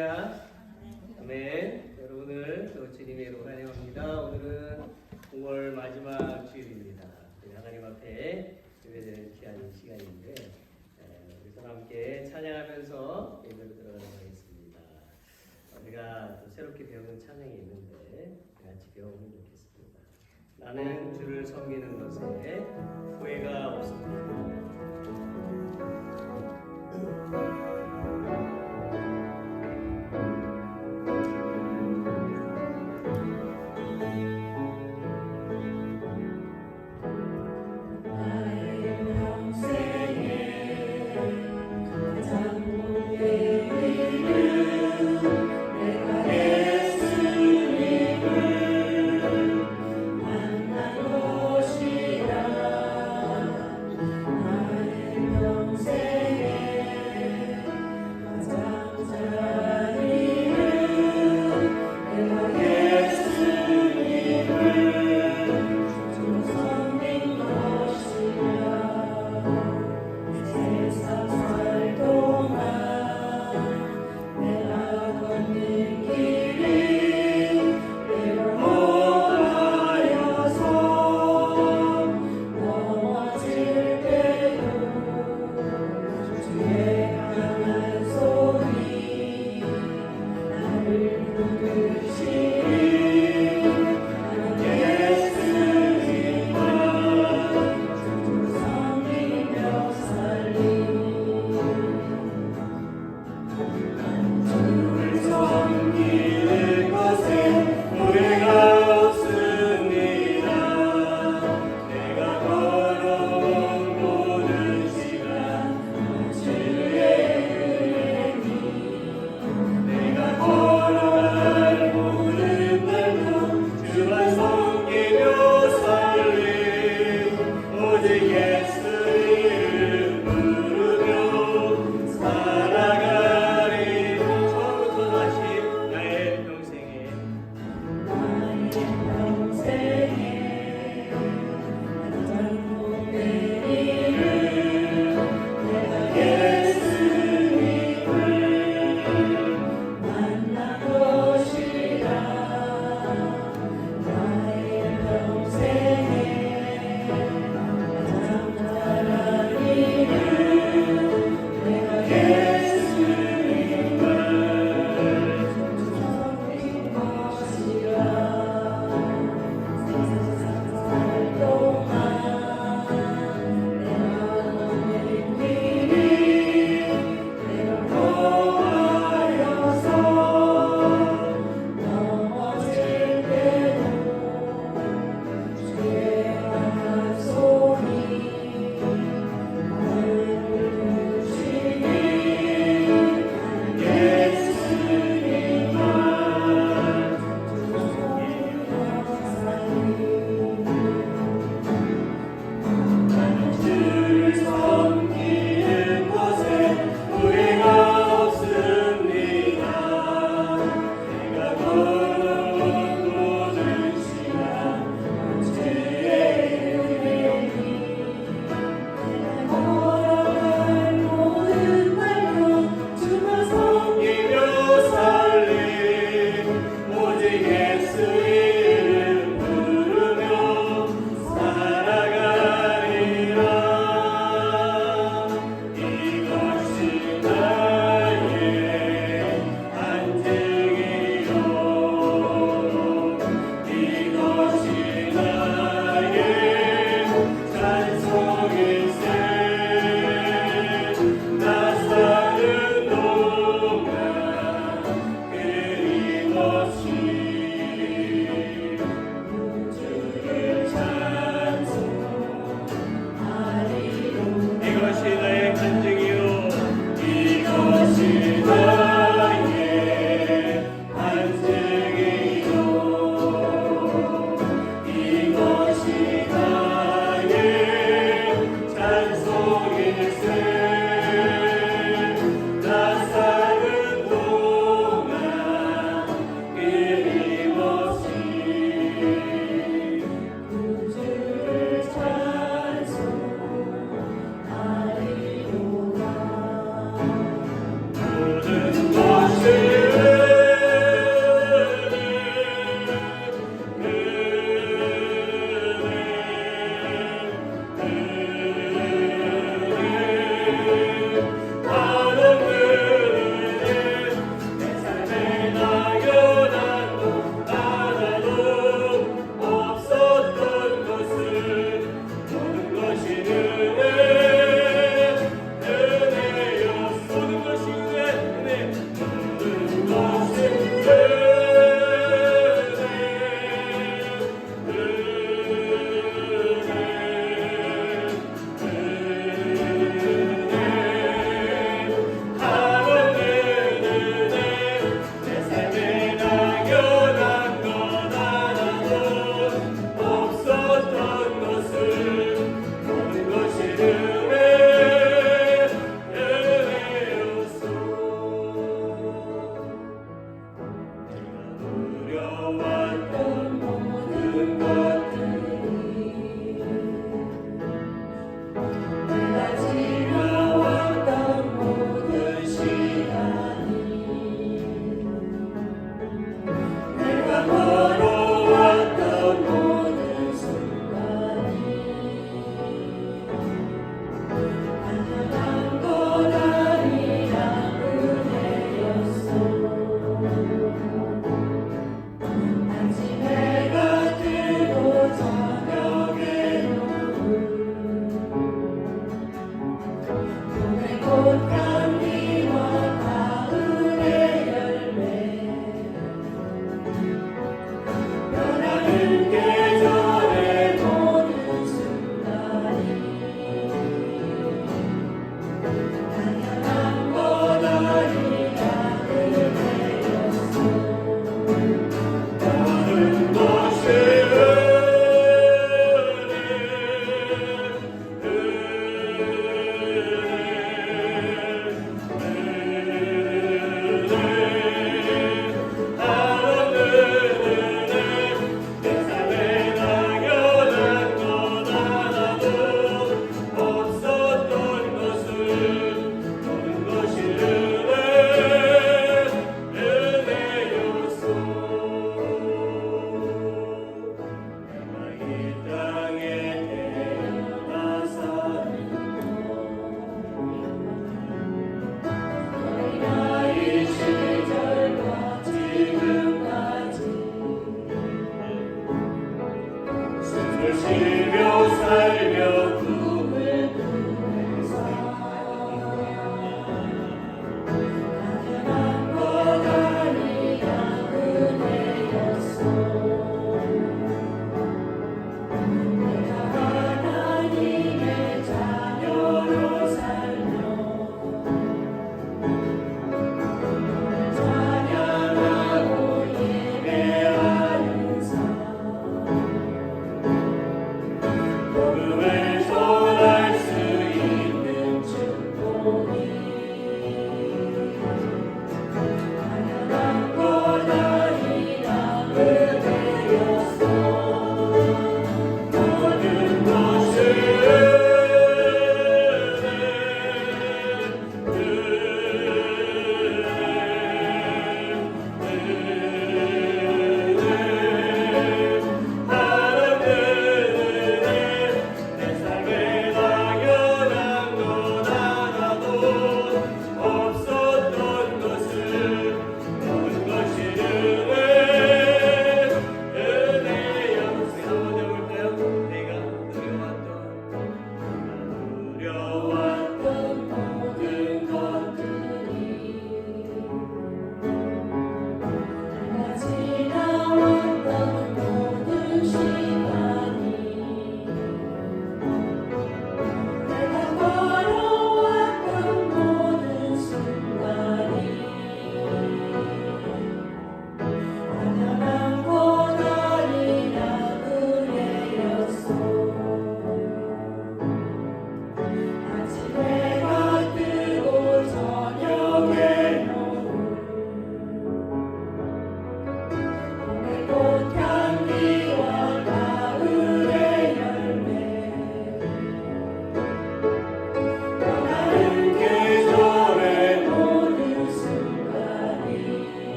할렐루야. 아멘. 여러분을 또 주님의 이름으로 환영합니다. 오늘은 5월 마지막 주일입니다. 하나님 앞에 예배드리는 귀한 시간인데 우리 함께 찬양하면서 예배로 들어가도록 하겠습니다. 우리가 또 새롭게 배우는 찬양이 있는데 같이 배워보면 좋겠습니다. 나는 주를 섬기는 것에 후회가 없습니다. 나의 평생에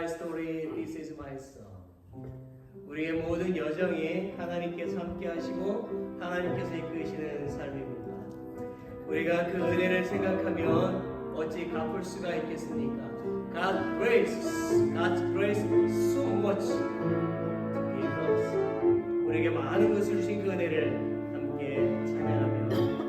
my story, this is my song. 우리의 모든 여정이 하나님께서 함께 하시고 하나님께서 이끄시는 삶입니다. 우리가 그 은혜를 생각하면 어찌 갚을 수가 있겠습니까? God's grace so much give us. 우리에게 많은 것을 주신 그 은혜를 함께 찬양하며 듣겠습니다.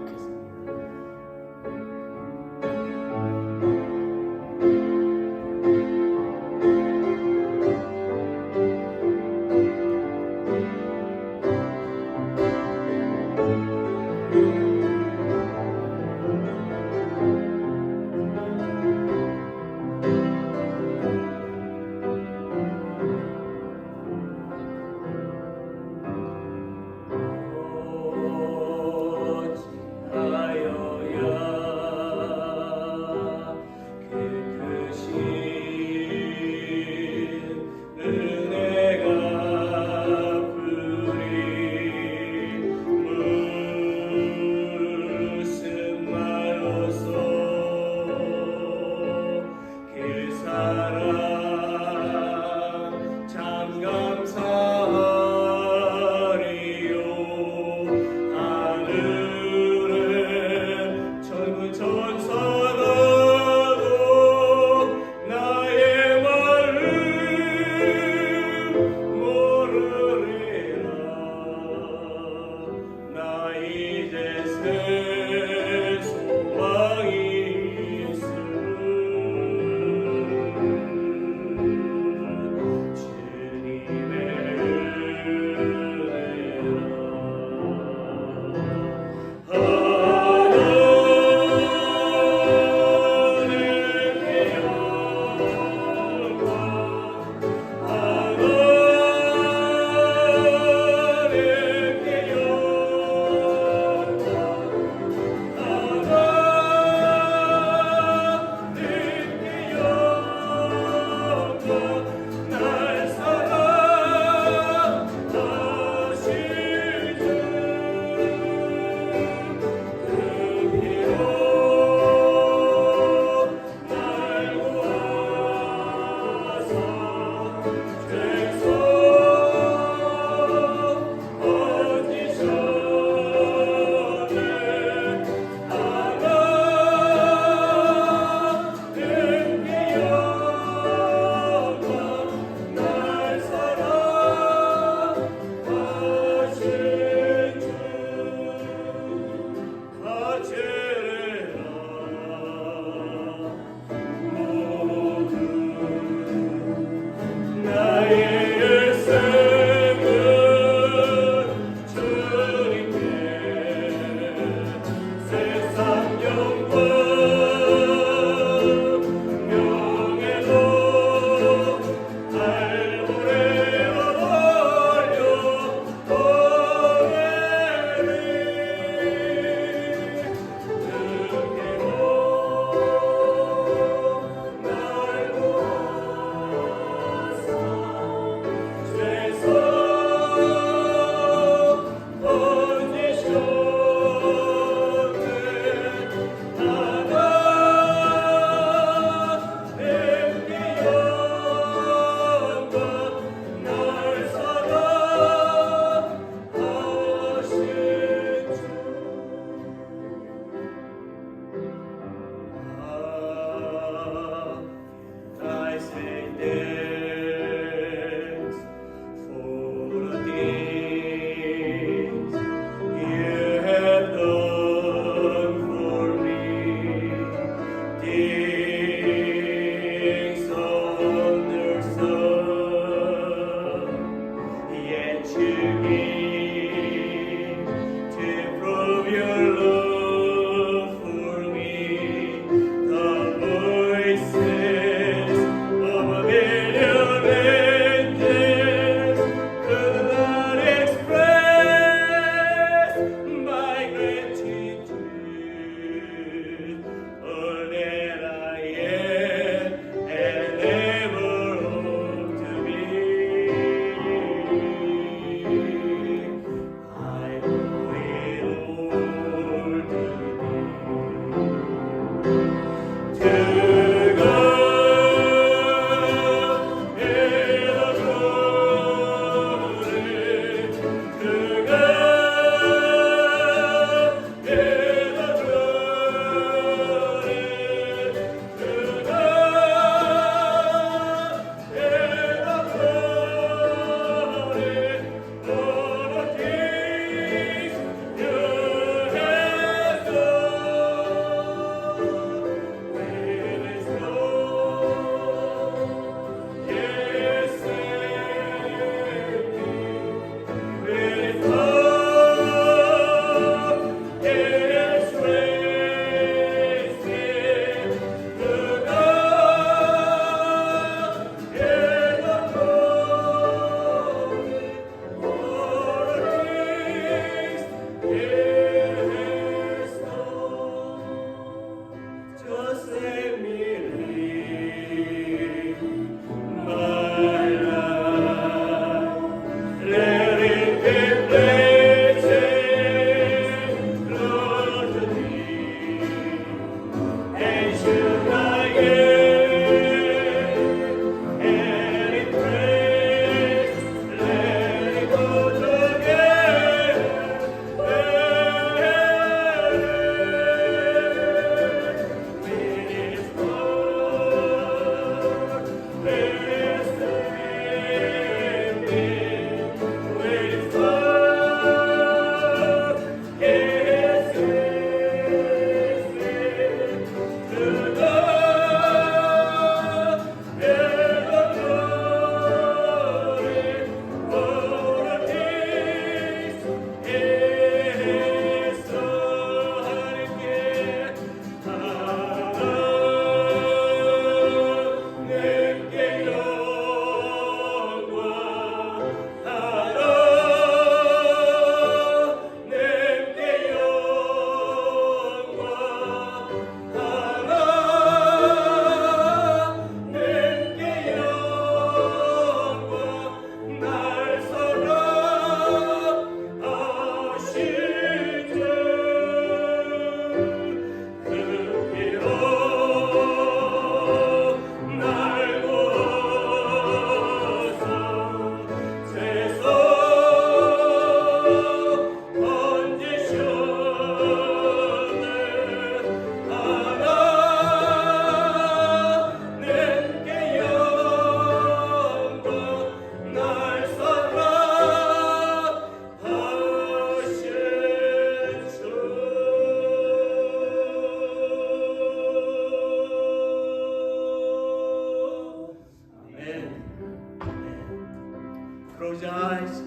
close eyes.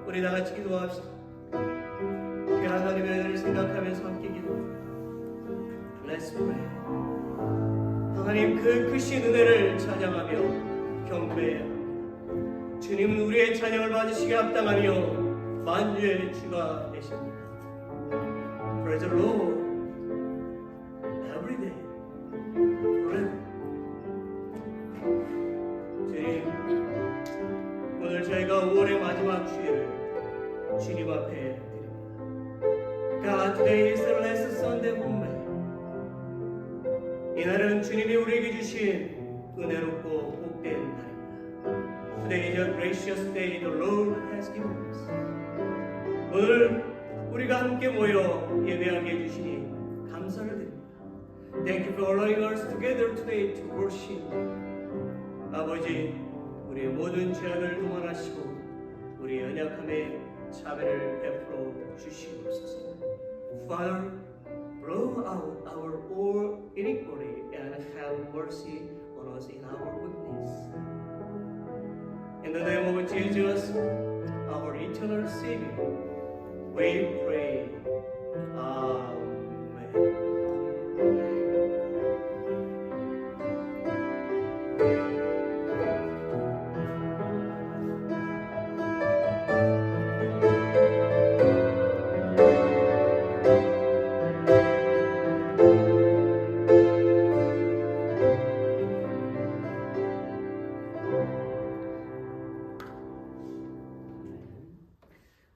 우리 다 같이 기도합시다. 그 하나님의 은혜를 생각하면서 함께 기도합니다. Let's pray. 하나님 그 크신 은혜를 찬양하며 경배해야 합니다. 주님은 우리의 찬양을 받으시기에 합당하며 만주의 주가 되십니다. Praise the Lord every day, forever. 주님, 오늘 저희가 5월의 마지막 주일을 주님 앞에 드립니다. God, today is the last Sunday of May. 이날은 주님이 우리에게 주신 은혜롭고 복된 날입니다. Today is a gracious day the Lord has given us. 오늘 우리가 함께 모여 예배하게 해주시니 감사를 드립니다. Thank you for allowing us together today to worship. 아버지, 우리의 모든 죄악을 도말하시고 우리의 연약함에 자비를 베풀어 주시옵소서. Father, blow out our all iniquity and have mercy on us in our weakness. In the name of Jesus, our eternal Savior, we pray. Amen.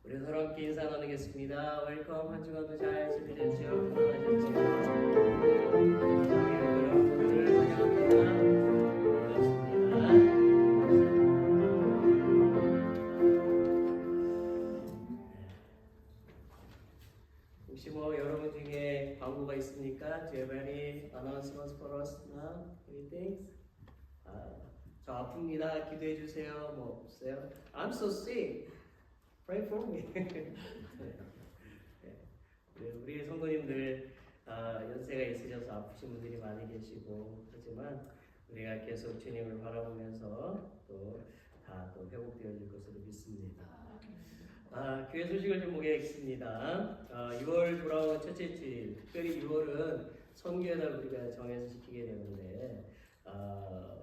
우리 서로 함께 인사 나누겠습니다. 웰컴. 한 주간도 잘 지내셨죠? 건강하셨죠? 여러분들을 환영합니다. 반갑습니다. 혹시 뭐 여러분 중에 광고가 있습니까? Do you have any announcements for us now? Anything? 저 아픕니다. 기도해 주세요. 뭐 없어요? I'm so sick. Pray for me. 우리 성도님들 연세가 있으셔서 아프신 분들이 많이 계시고 하지만 우리가 계속 주님을 바라보면서 또 회복되어질 것으로 믿습니다. 교회 소식을 좀 보겠습니다. 6월 돌아온 첫째 주일, 특별히 6월은 선교의 달 우리가 정해서 지키게 되는데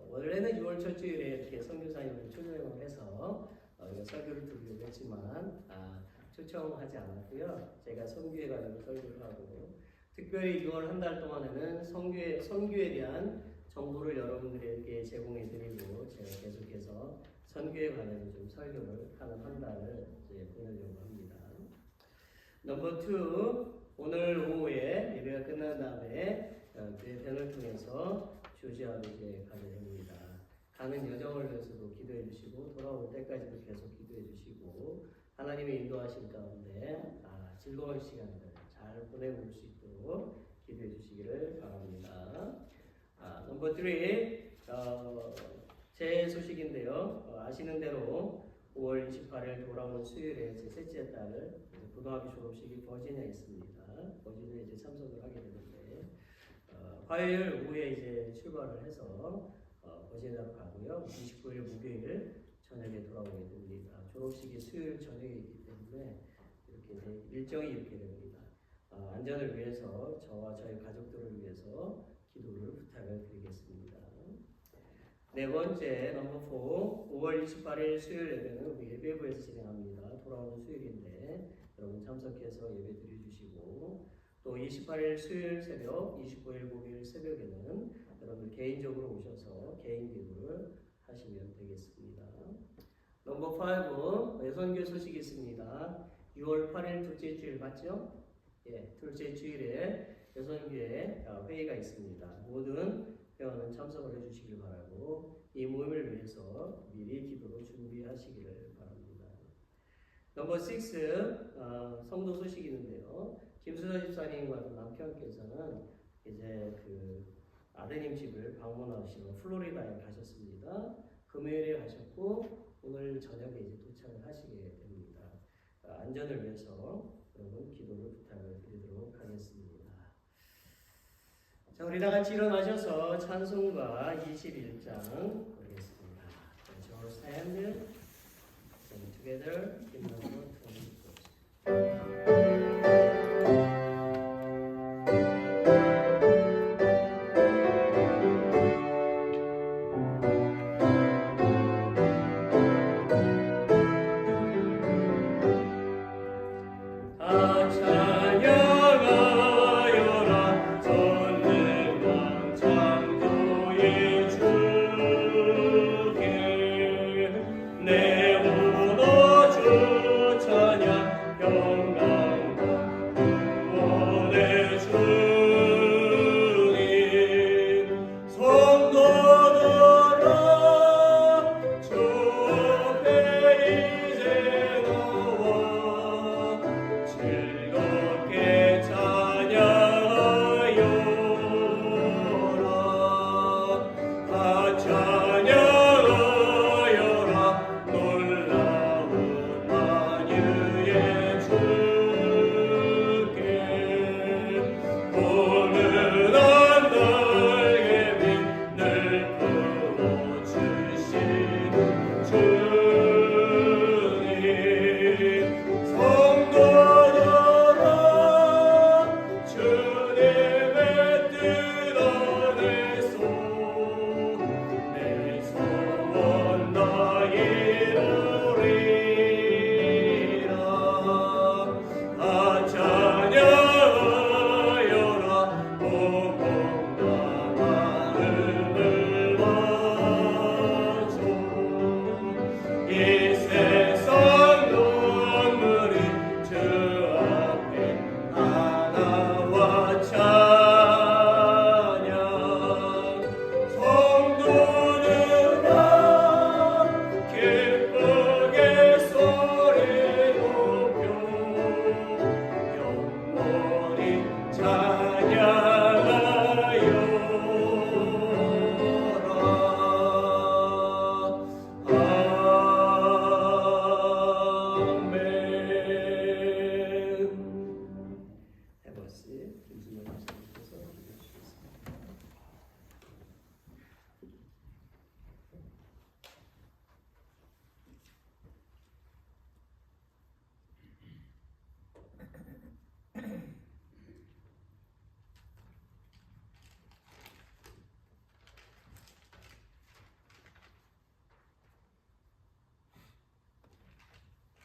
원래는 6월 첫 주일에 이렇게 선교사님을 초청을 해서 설교를 드리려고 했지만 초청하지 않았고요. 제가 선교에 관해서 설교를 하고 특별히 6월 한 달 동안에는 선교에 대한 정보를 여러분들에게 제공해 드리고 제가 계속해서 선교에 관해서 좀 설교를 하는 한 달을 이제 보내려고 합니다. 넘버 2, 오늘 오후에 예배가 끝난 다음에 교회 밴을 통해서 조지아로 이제 가게 됩니다. 가는 여정을 위해서도 기도해 주시고 돌아올 때까지도 계속 기도해 주시고 하나님의 인도하심 가운데 즐거운 시간들 잘 보내볼 수 있도록 기도해 주시기를 바랍니다. 넘버 3, 제 소식인데요. 아시는 대로 5월 28일 돌아오는 수요일에 제 셋째 딸을 고등학교 졸업식이 버지니아에 있습니다. 버지니아에 이제 참석을 하게 되는데 화요일 오후에 이제 출발을 해서 버지니아로 가고요. 29일 목요일 저녁에 돌아오게 됩니다. 졸업식이 수요일 저녁이기 때문에 이렇게 일정이 이렇게 됩니다. 안전을 위해서 저와 저희 가족들을 위해서 기도를 부탁을 드리겠습니다. 네 번째 넘버 4, 5월 28일 수요일 예배는 우리 예배부에서 진행합니다. 돌아오는 수요일인데 여러분 참석해서 예배 드려주시고 또 28일 수요일 새벽, 29일 목요일 새벽에는 여러분 개인적으로 오셔서 개인 기도를 하시면 되겠습니다. 넘버 5, 예선교 소식이 있습니다. 6월 8일 둘째 주일 맞죠? 예, 둘째 주일에 예선교회 회의가 있습니다. 모든 회원은 참석을 해주시길 바라고 이 모임을 위해서 미리 기도로 준비하시기를 바랍니다. 넘버 6, 성도 소식이 있는데요. 김수서 집사님과 남편께서는 이제 그 아드님 집을 방문하시러 플로리다에 가셨습니다. 금요일에 가셨고 오늘 저녁에 이제 도착을 하시게 됩니다. 안전을 위해서 여러분 기도를 부탁을 드리도록 하겠습니다. 자, 우리 다 같이 일어나셔서 찬송가 21장 보겠습니다. Let's stand. together in number 24.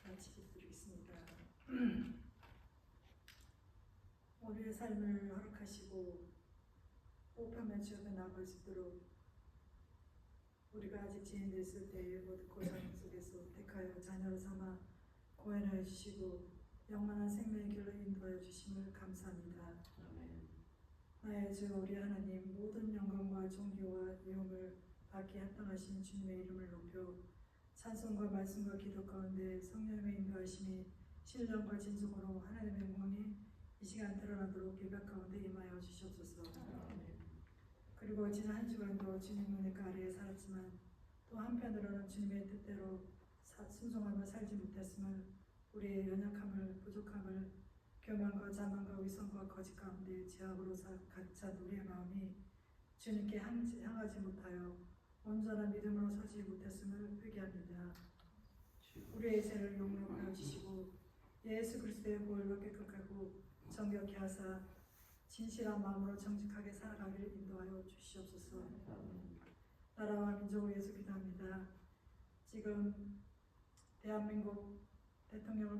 같이 기도드리겠습니다. 우리의 삶을 허락하시고 호흡하며 주어가 나아갈 수 있도록 우리가 아직 죄인 됐을 때의 모든 고생 속에서 택하여 자녀로 삼아 구원하여 주시고 영원한 생명의 길로 인도하여 주심을 감사합니다. 아멘. 나의 주 우리 하나님, 모든 영광과 존귀와 위엄을 받기 합당하신 주님의 이름을 높여 찬송과 말씀과 기도 가운데 성령의 인도하심이 신령과 진정으로 하나님의 영광이 이 시간 드러나도록 예배 가운데 임하여 주시옵소서. 그리고 지난 한 주간도 주님 은혜가 아래에 살았지만 또 한편으로는 주님의 뜻대로 순종하며 살지 못했음을, 우리의 연약함을, 부족함을, 교만과 자만과 위선과 거짓 가운데 죄악으로 가득 찬 우리의 마음이 주님께 향하지 못하여 온전한 믿음으로 서지 못했음을 회개합니다. 우리의 죄를 용납하여 주시고 예수 그리스도의 보혈로 깨끗하고 정결케 하사 진실한 마음으로 정직하게 살아가기를 인도하여 주시옵소서. 나라와 민족을 위해서 기도합니다. 지금 대한민국 대통령을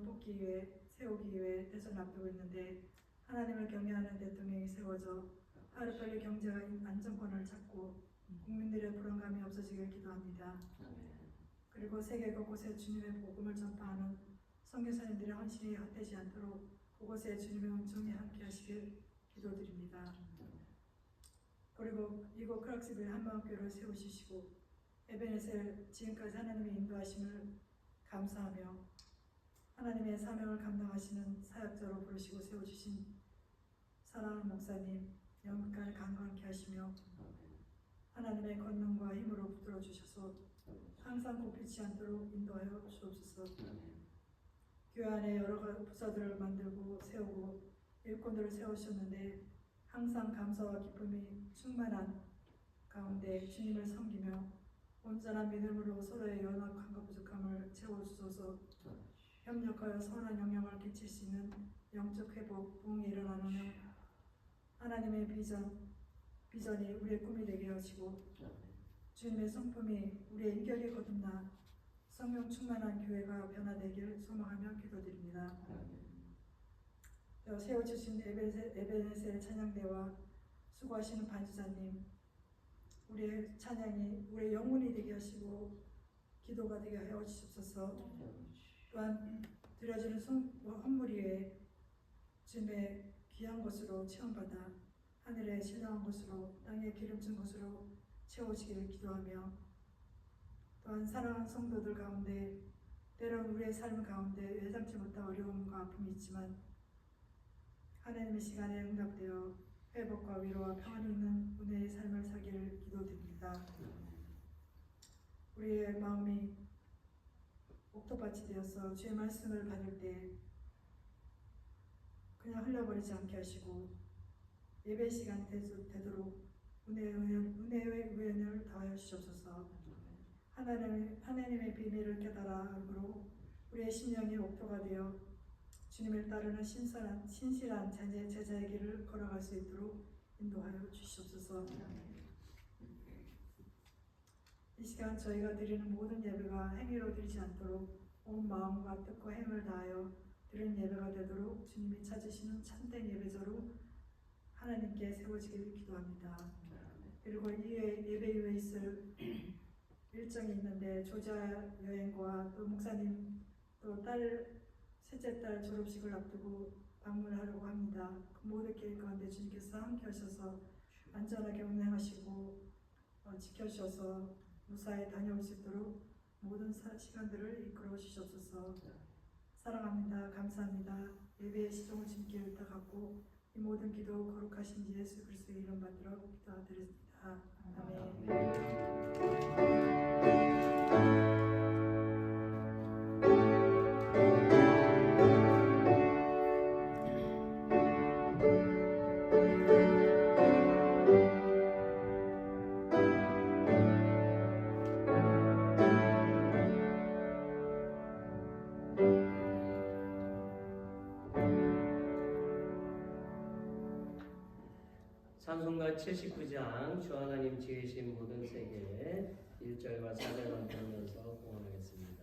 세우기 위해 대선을 앞두고 있는데 하나님을 경외하는 대통령이 세워져 하루빨리 경제가 안정권을 찾고 국민들의 불안감이 없어지길 기도합니다. 그리고 세계 곳곳에 주님의 복음을 전파하는 선교사님들의 헌신이 헛되지 않도록 그곳에 주님의 은총이 함께 하시길 기도드립니다. 그리고 이곳 크락스빌 한마음교회를 세우시고 에베네셀 지금까지 하나님의 인도하심을 감사하며 하나님의 사명을 감당하시는 사역자로 부르시고 세워주신 사랑하는 목사님 영육간을 강건케 하시며 하나님의 권능과 힘으로 붙들어 주셔서 항상 굽히지 않도록 인도하여 주옵소서. 교회 안에 여러 부서들을 만들고 세우고 일꾼들을 세우셨는데 항상 감사와 기쁨이 충만한 가운데 주님을 섬기며 온전한 믿음으로 서로의 연약함과 부족함을 채워주소서. 협력하여 선한 영향을 끼칠 수 있는 영적 회복, 부흥이 일어나는 하나님의 비전이 우리의 꿈이 되게 하시고 주님의 성품이 우리의 인격에 거듭나 성령 충만한 교회가 변화되길 소망하며 기도드립니다. 세워주신 에베네셀 찬양대와 수고하시는 반주자님, 우리의 찬양이 우리의 영혼이 되게 하시고 기도가 되게 하여 주시옵소서. 또한 드려지는 헌물 위에 주님의 귀한 것으로 체험받아 하늘에 신령한 것으로 땅에 기름진 것으로 채워지기를 기도하며, 또한 사랑하는 성도들 가운데 때론 우리의 삶 가운데 예상치 못한 어려움과 아픔이 있지만 하나님의 시간에 응답되어 회복과 위로와 평안이 있는 은혜의 삶을 살기를 기도드립니다. 우리의 마음이 옥토밭이 되어서 주의 말씀을 받을 때 그냥 흘려버리지 않게 하시고 예배 시간이 되도록 은혜의 우연을 더하여 주시옵소서. 하나님의 비밀을 깨달아 알므로 우리의 심령이 옥토가 되어 주님을 따르는 신실한 제자의 길을 걸어갈 수 있도록 인도하여 주시옵소서. 이 시간 저희가 드리는 모든 예배가 행위로 드리지 않도록 온 마음과 뜻과 힘을 다하여 드리는 예배가 되도록 주님이 찾으시는 참된 예배자로 하나님께 세워지기를 기도합니다. 그리고 예배 이후에 있을 일정이 있는데 조지아 여행과 또 목사님 또 셋째 딸 졸업식을 앞두고 방문하려고 합니다. 그 모든 길 가운데 주님께서 함께 하셔서 안전하게 운행하시고 지켜주셔서 무사히 다녀올 수 있도록 모든 시간들을 이끌어 주시옵소서. 사랑합니다. 감사합니다. 예배의 시종을 주님께 의탁하고 이 모든 기도 거룩하신 예수 그리스도의 이름 받들어 기도드립니다. 아멘. 찬송가 79장 주 하나님 지으신 모든 세계 1절과 4절만 보면서 공헌하겠습니다.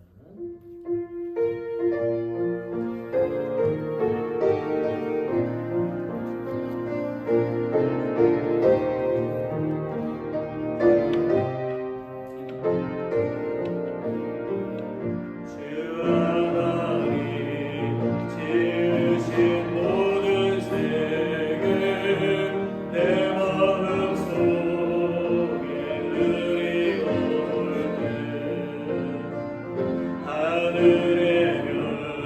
하늘의 별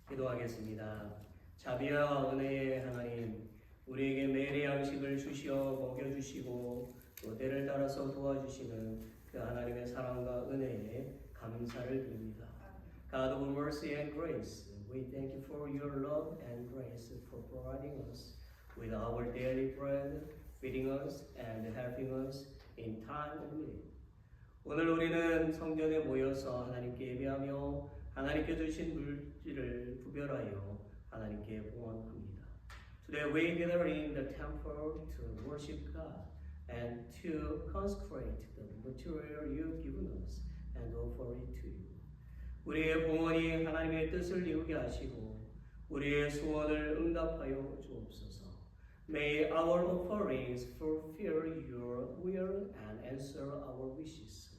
기도하겠습니다. 자비와 은혜의 하나님, 우리에게 매일의 양식을 주시어 먹여주시고 또 때를 따라서 도와주시는 그 하나님의 사랑과 은혜에 감사를 드립니다. God of mercy and grace, we thank you for your love and grace for providing us with our daily bread, feeding us and helping us in time of need. 오늘 우리는 성전에 모여서 하나님께 예배하며 하나님께 주신 물질을 구별하여 하나님께 봉헌합니다. Today we gather in the temple to worship God and to consecrate the material you've given us and offer it to you. 우리의 봉헌이 하나님의 뜻을 이루게 하시고 우리의 소원을 응답하여 주옵소서. May our offerings fulfill your will and answer our wishes.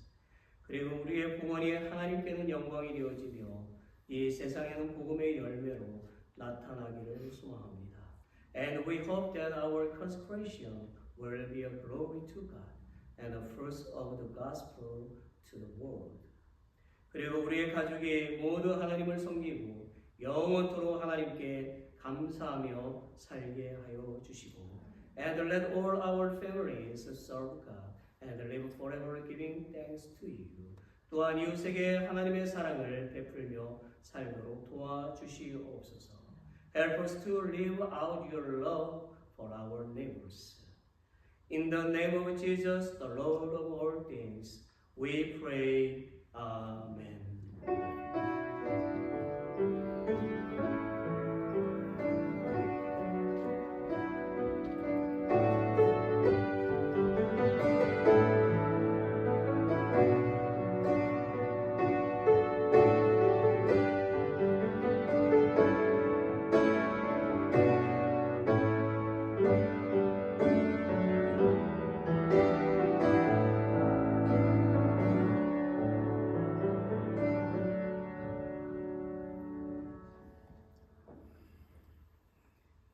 그리고 우리의 봉헌이 하나님께는 영광이 되어지며 이 세상에는 복음의 열매로 나타나기를 소망합니다. And we hope that our consecration will be a glory to God and a fruit of the gospel to the world. 그리고 우리의 가족이 모두 하나님을 섬기고 영원토록 하나님께 감사하며 살게 하여 주시고 And let all our families serve God and live forever giving thanks to you. 또한 이웃에게 하나님의 사랑을 베풀며 살도록 도와주시옵소서. Help us to live out your love for our neighbors. In the name of Jesus, the Lord of all things, we pray. Amen.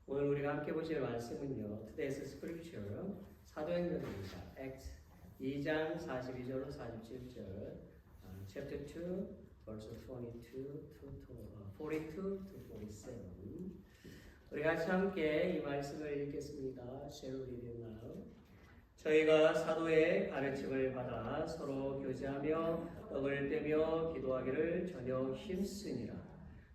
오늘 우리가 함께 보실 말씀은요. Today's Scripture 사도행전입니다. Acts 2장 42절로 47절, Chapter 2, verse 42 to 42 to 47. 우리 같이 함께 이 말씀을 읽겠습니다. Shall we read it now? 저희가 사도의 가르침을 받아 서로 교제하며 떡을 떼며 기도하기를 전혀 힘쓰니라.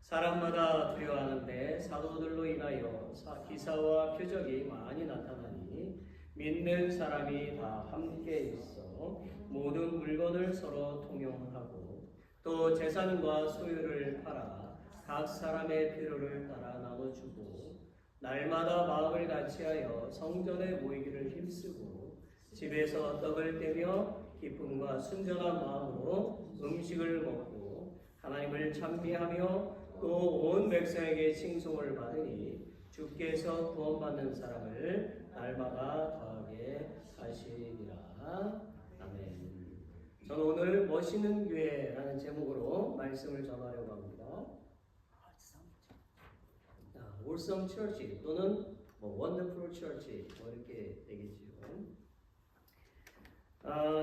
사람마다 두려워하는데 사도들로 인하여 기사와 표적이 많이 나타나니 믿는 사람이 다 함께 있어 모든 물건을 서로 통용하고 또 재산과 소유를 팔아 각 사람의 필요를 따라 나눠주고 날마다 마음을 같이하여 성전에 모이기를 힘쓰고 집에서 떡을 떼며 기쁨과 순전한 마음으로 음식을 먹고 하나님을 찬미하며 또 온 백성에게 칭송을 받으니 주께서 구원받는 사람을 날마다 더하게 하시리라. 아멘. 저는 오늘 멋있는 교회라는 제목으로 말씀을 전하려고 합니다. Awesome Church 또는 Wonderful Church 이렇게 되겠죠.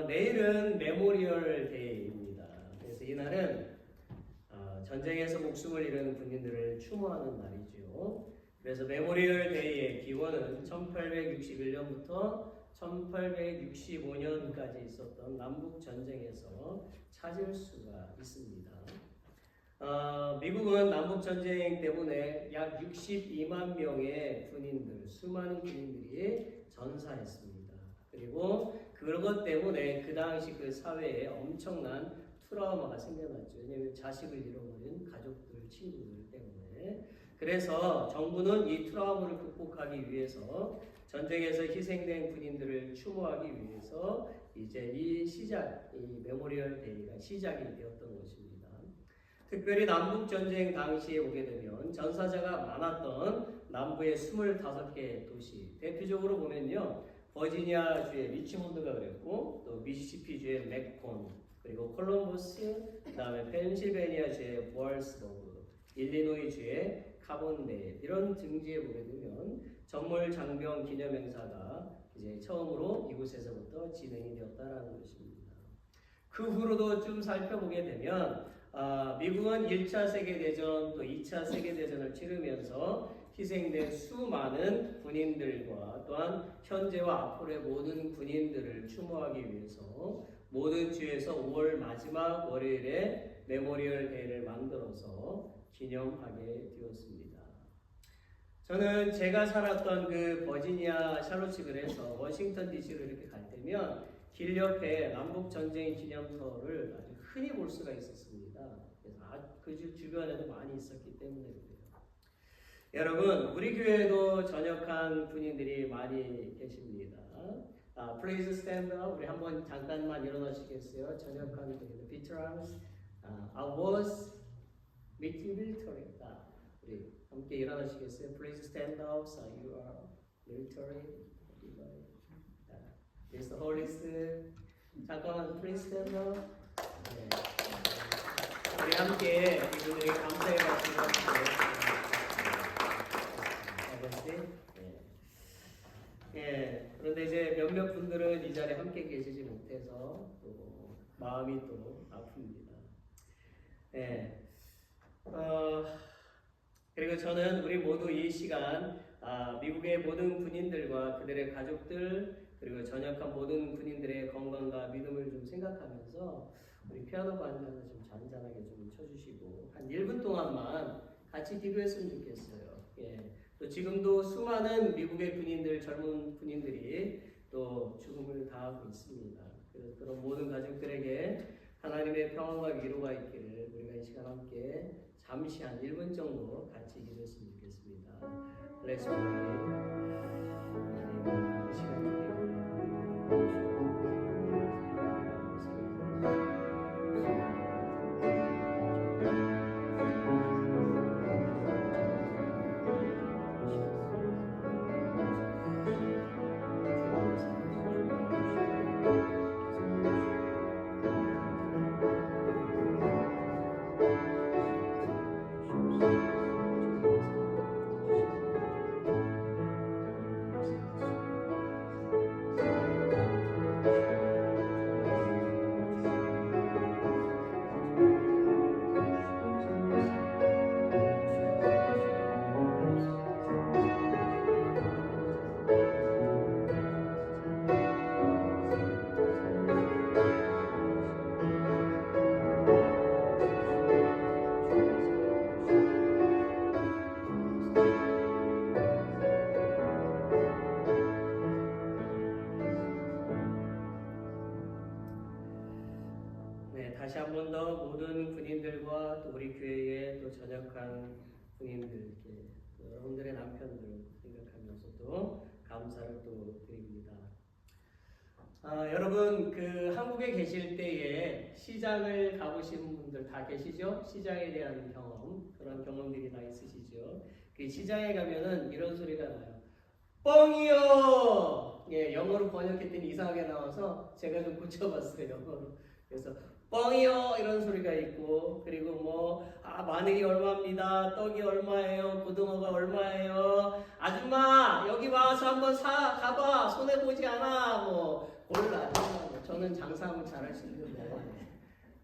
내일은 메모리얼 데이입니다. 그래서 이날은 전쟁에서 목숨을 잃은 군인들을 추모하는 날이죠. 그래서 메모리얼 데이의 기원은 1861년부터 1865년까지 있었던 남북 전쟁에서 찾을 수가 있습니다. 미국은 남북 전쟁 때문에 약 62만 명의 군인들, 수많은 군인들이 전사했습니다. 그리고 그것 때문에 그 당시 그 사회에 엄청난 트라우마가 생겨났죠. 왜냐하면 자식을 잃어버린 가족들, 친구들 때문에. 그래서 정부는 이 트라우마를 극복하기 위해서 전쟁에서 희생된 군인들을 추모하기 위해서 이제 이 메모리얼 데이가 시작이 되었던 것입니다. 특별히 남북 전쟁 당시에 보게 되면 전사자가 많았던 남부의 25개 도시, 대표적으로 보면요, 버지니아주의 리치몬드가 그랬고, 또 미시시피주의 맥콘, 그리고 콜럼버스, 그다음에 펜실베니아주의 보알스버그, 일리노이주의 카본데일, 이런 등지에 보게 되면 전몰 장병 기념 행사가 이제 처음으로 이곳에서부터 진행이 되었다라는 것입니다. 그 후로도 좀 살펴보게 되면 미국은 1차 세계대전 또 2차 세계대전을 치르면서 희생된 수많은 군인들과 또한 현재와 앞으로의 모든 군인들을 추모하기 위해서 모든 주에서 5월 마지막 월요일에 메모리얼 데이를 만들어서 기념하게 되었습니다. 저는 제가 살았던 그 버지니아 샬롯시빌에서 워싱턴 DC로 이렇게 갈 때면 길 옆에 남북 전쟁 기념서를 아주 흔히 볼 수가 있었습니다. 그래서 그 주변에도 많이 있었기 때문에 그래요. 여러분, 우리 교회에도 전역한 군인들이 많이 계십니다. Please stand up. 우리 한번 잠깐만 일어나시겠어요? 전역한 veterans. I was military. 우리 함께 일어나시겠어요? Please stand up. So you are military. Mr. Hollis. 잠깐만, please stand up. 네. 우리 함께 이분들에게 감사의 말씀을 예, 그런데 이제 몇몇 분들은 이 자리에 함께 계시지 못해서 또 마음이 또 아픕니다. 예, 그리고 저는 우리 모두 이 시간 미국의 모든 군인들과 그들의 가족들 그리고 전역한 모든 군인들의 건강과 믿음을 좀 생각하면서 우리 피아노 반주는 좀 잔잔하게 좀 쳐주시고 한 1분 동안만 같이 기도했으면 좋겠어요. 예. 또 지금도 수많은 미국의 군인들, 젊은 군인들이 또 죽음을 당하고 있습니다. 그래서 그런 모든 가족들에게 하나님의 평안과 위로가 있기를 우리가 이 시간 함께 잠시 한 1분 정도 같이 기도했으면 좋겠습니다. Let's pray. 이 시간 다시 한 번 더 모든 군인들과 또 우리 교회에 또 전역한 군인들께 여러분들의 남편들 생각하면서도 감사를 또 드립니다. 여러분 그 한국에 계실 때에 시장을 가보신 분들 다 계시죠? 시장에 대한 경험 그런 경험들이 다 있으시죠? 그 시장에 가면은 이런 소리가 나요. 뻥이요. 예, 영어로 번역했더니 이상하게 나와서 제가 좀 고쳐봤어요 영어로. 그래서 뻥이요 이런 소리가 있고 그리고 뭐 마늘이 얼마입니다. 떡이 얼마예요. 고등어가 얼마예요. 아줌마 여기 와서 한번 가봐. 손해보지 않아. 뭐 골라. 저는 장사하면 잘할 수 있는데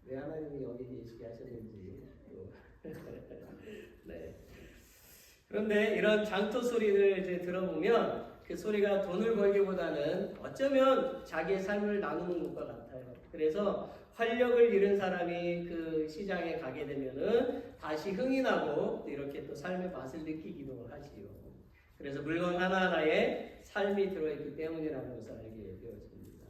왜 하나님이 여기 계시게 하셨는지 네. 그런데 이런 장터 소리를 이제 들어보면 그 소리가 돈을 벌기보다는 어쩌면 자기의 삶을 나누는 것과 같아요. 그래서 활력을 잃은 사람이 그 시장에 가게 되면은 다시 흥이 나고 이렇게 또 삶의 맛을 느끼기도 하지요. 그래서 물건 하나하나에 삶이 들어있기 때문이라는 것을 알게 되었습니다.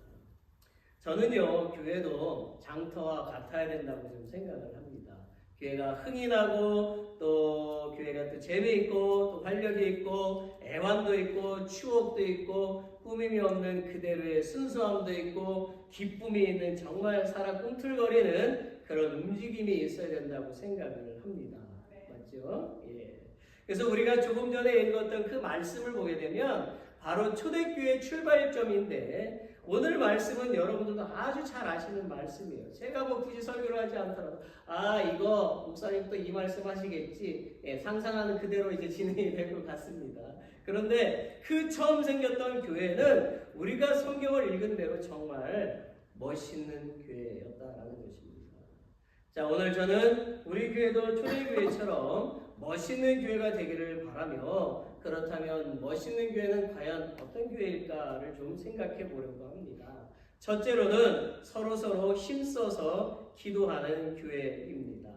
저는요, 교회도 장터와 같아야 된다고 좀 생각을 합니다. 교회가 흥이 나고 또 교회가 또 재미있고 또 활력이 있고 애환도 있고 추억도 있고 꾸밈이 없는 그대로의 순수함도 있고 기쁨이 있는 정말 살아 꿈틀거리는 그런 움직임이 있어야 된다고 생각을 합니다. 맞죠? 예. 그래서 우리가 조금 전에 읽었던 그 말씀을 보게 되면 바로 초대교회 출발점인데 오늘 말씀은 여러분들도 아주 잘 아시는 말씀이에요. 제가 뭐 굳이 설교를 하지 않더라도 이거 목사님 또 이 말씀 하시겠지. 예, 상상하는 그대로 이제 진행이 될 것 같습니다. 그런데 그 처음 생겼던 교회는 우리가 성경을 읽은 대로 정말 멋있는 교회였다라는 것입니다. 자, 오늘 저는 우리 교회도 초대교회처럼 멋있는 교회가 되기를 바라며, 그렇다면 멋있는 교회는 과연 어떤 교회일까를 좀 생각해 보려고 합니다. 첫째로는 서로서로 힘써서 기도하는 교회입니다.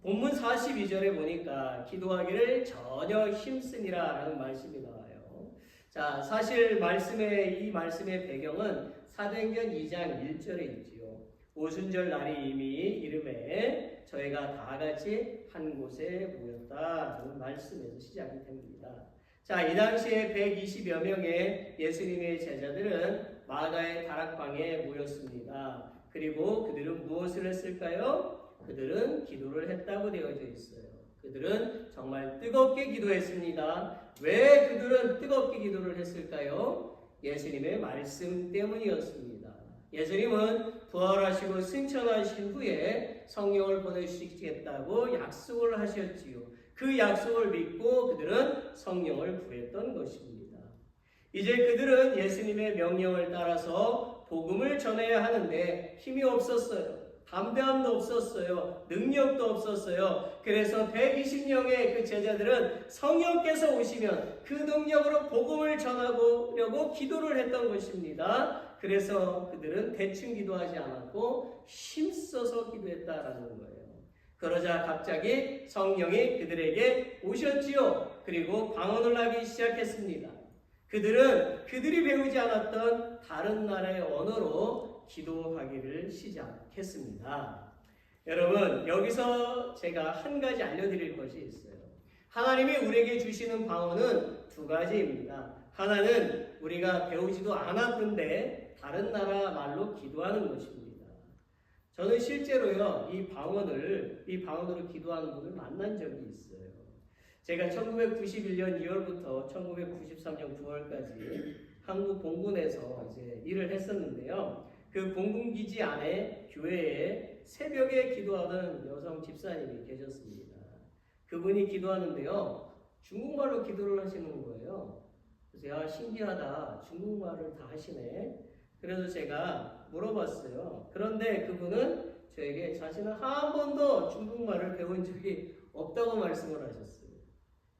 본문 42절에 보니까 기도하기를 전혀 힘쓰니라 라는 말씀이 나와요. 자, 사실 이 말씀의 배경은 사도행전 2장 1절에 있지요. 오순절 날이 이미 이름에 저희가 다 같이 한 곳에 모였다는 말씀에서 시작이 됩니다. 자, 이 당시에 120여 명의 예수님의 제자들은 마가의 다락방에 모였습니다. 그리고 그들은 무엇을 했을까요? 그들은 기도를 했다고 되어져 있어요. 그들은 정말 뜨겁게 기도했습니다. 왜 그들은 뜨겁게 기도를 했을까요? 예수님의 말씀 때문이었습니다. 예수님은 부활하시고 승천하신 후에 성령을 보내주시겠다고 약속을 하셨지요. 그 약속을 믿고 그들은 성령을 구했던 것입니다. 이제 그들은 예수님의 명령을 따라서 복음을 전해야 하는데 힘이 없었어요. 담대함도 없었어요. 능력도 없었어요. 그래서 120명의 그 제자들은 성령께서 오시면 그 능력으로 복음을 전하려고 기도를 했던 것입니다. 그래서 그들은 대충 기도하지 않았고 힘써서 기도했다라는 거예요. 그러자 갑자기 성령이 그들에게 오셨지요. 그리고 방언을 하기 시작했습니다. 그들은 그들이 배우지 않았던 다른 나라의 언어로 기도하기를 시작했습니다. 여러분, 여기서 제가 한 가지 알려드릴 것이 있어요. 하나님이 우리에게 주시는 방언은 두 가지입니다. 하나는 우리가 배우지도 않았는데 다른 나라 말로 기도하는 것입니다. 저는 실제로요, 이 방언으로 기도하는 분을 만난 적이 있어요. 제가 1991년 2월부터 1993년 9월까지 한국 공군에서 이제 일을 했었는데요. 그 공군기지 안에 교회에 새벽에 기도하던 여성 집사님이 계셨습니다. 그분이 기도하는데요, 중국말로 기도를 하시는 거예요. 그래서 야, 신기하다. 중국말을 다 하시네. 그래서 제가 물어봤어요. 그런데 그분은 저에게 자신은 한 번도 중국말을 배운 적이 없다고 말씀을 하셨어요.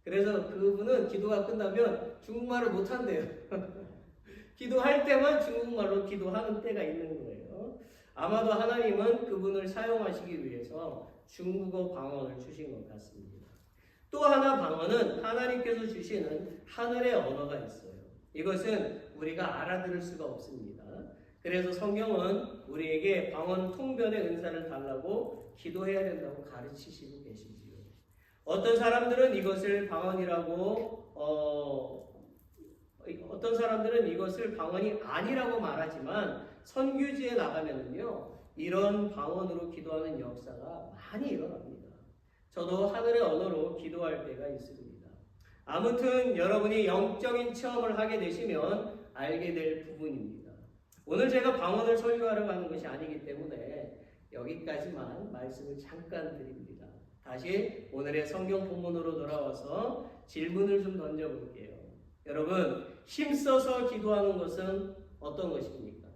그래서 그분은 기도가 끝나면 중국말을 못한대요. 기도할 때만 중국말로 기도하는 때가 있는 거예요. 아마도 하나님은 그분을 사용하시기 위해서 중국어 방언을 주신 것 같습니다. 또 하나 방언은 하나님께서 주시는 하늘의 언어가 있어요. 이것은 우리가 알아들을 수가 없습니다. 그래서 성경은 우리에게 방언 통변의 은사를 달라고 기도해야 된다고 가르치시고 계시지요. 어떤 사람들은 이것을 방언이라고 어떤 사람들은 이것을 방언이 아니라고 말하지만 선교지에 나가면은요, 이런 방언으로 기도하는 역사가 많이 일어납니다. 저도 하늘의 언어로 기도할 때가 있습니다. 아무튼 여러분이 영적인 체험을 하게 되시면 알게 될 부분입니다. 오늘 제가 방언을 설교하려고 하는 것이 아니기 때문에 여기까지만 말씀을 잠깐 드립니다. 다시 오늘의 성경 본문으로 돌아와서 질문을 좀 던져볼게요. 여러분, 힘써서 기도하는 것은 어떤 것입니까?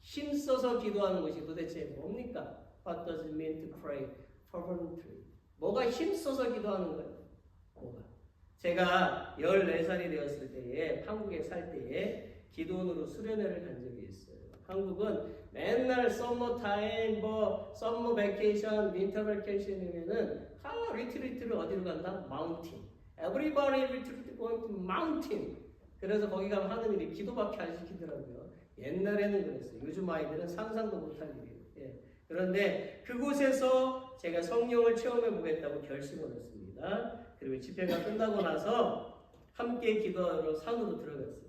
힘써서 기도하는 것이 도대체 뭡니까? What does it mean to pray fervently? 뭐가 힘써서 기도하는 거예요? 뭐가? 제가 14살이 되었을 때에 한국에 살 때에 기도원으로 수련회를 간 적이 있어요. 한국은 맨날 썸머 타임, 썸머 베케이션, 윈터 베케이션이면은 다 리트리트를 어디로 간다? 마운틴. Everybody retreat going to mountain. 그래서 거기 가면 하는 일이 기도밖에 안 시키더라고요. 옛날에는 그랬어요. 요즘 아이들은 상상도 못할 일이에요. 예. 그런데 그곳에서 제가 성령을 체험해 보겠다고 결심을 했습니다. 그리고 집회가 끝나고 나서 함께 기도하러 산으로 들어갔어요.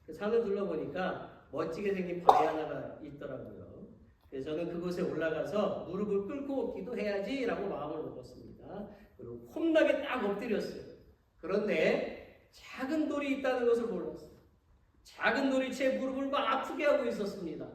그 산을 둘러보니까 멋지게 생긴 바위 하나가 있더라고요. 그래서 저는 그곳에 올라가서 무릎을 꿇고 기도해야지라고 마음을 먹었습니다. 그리고 홈나게 딱 엎드렸어요. 그런데 작은 돌이 있다는 것을 몰랐어요. 작은 돌이 제 무릎을 막 아프게 하고 있었습니다.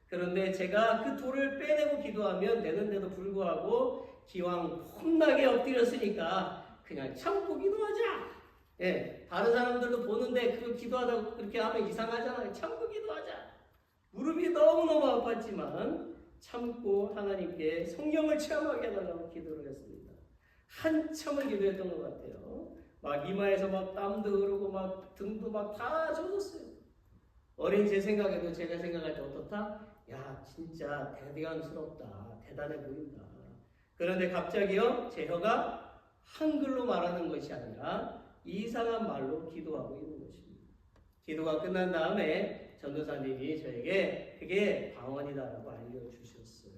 그런데 제가 그 돌을 빼내고 기도하면 되는데도 불구하고 기왕 홈나게 엎드렸으니까 그냥 참고 기도하자. 예, 다른 사람들도 보는데 그 기도하다가 그렇게 하면 이상하잖아요. 참고 기도하자. 무릎이 너무너무 아팠지만 참고 하나님께 성령을 체험하게 해달라고 기도를 했습니다. 한참을 기도했던 것 같아요. 막 이마에서 막 땀도 흐르고 막 등도 막 다 젖었어요. 어린 제 생각에도 제가 생각할 때 어떻다? 야, 진짜 대견스럽다. 대단해 보인다. 그런데 갑자기요, 제 혀가 한글로 말하는 것이 아니라 이상한 말로 기도하고 있는 것입니다. 기도가 끝난 다음에 전도사님이 저에게 그게 방언이다라고 알려주셨어요.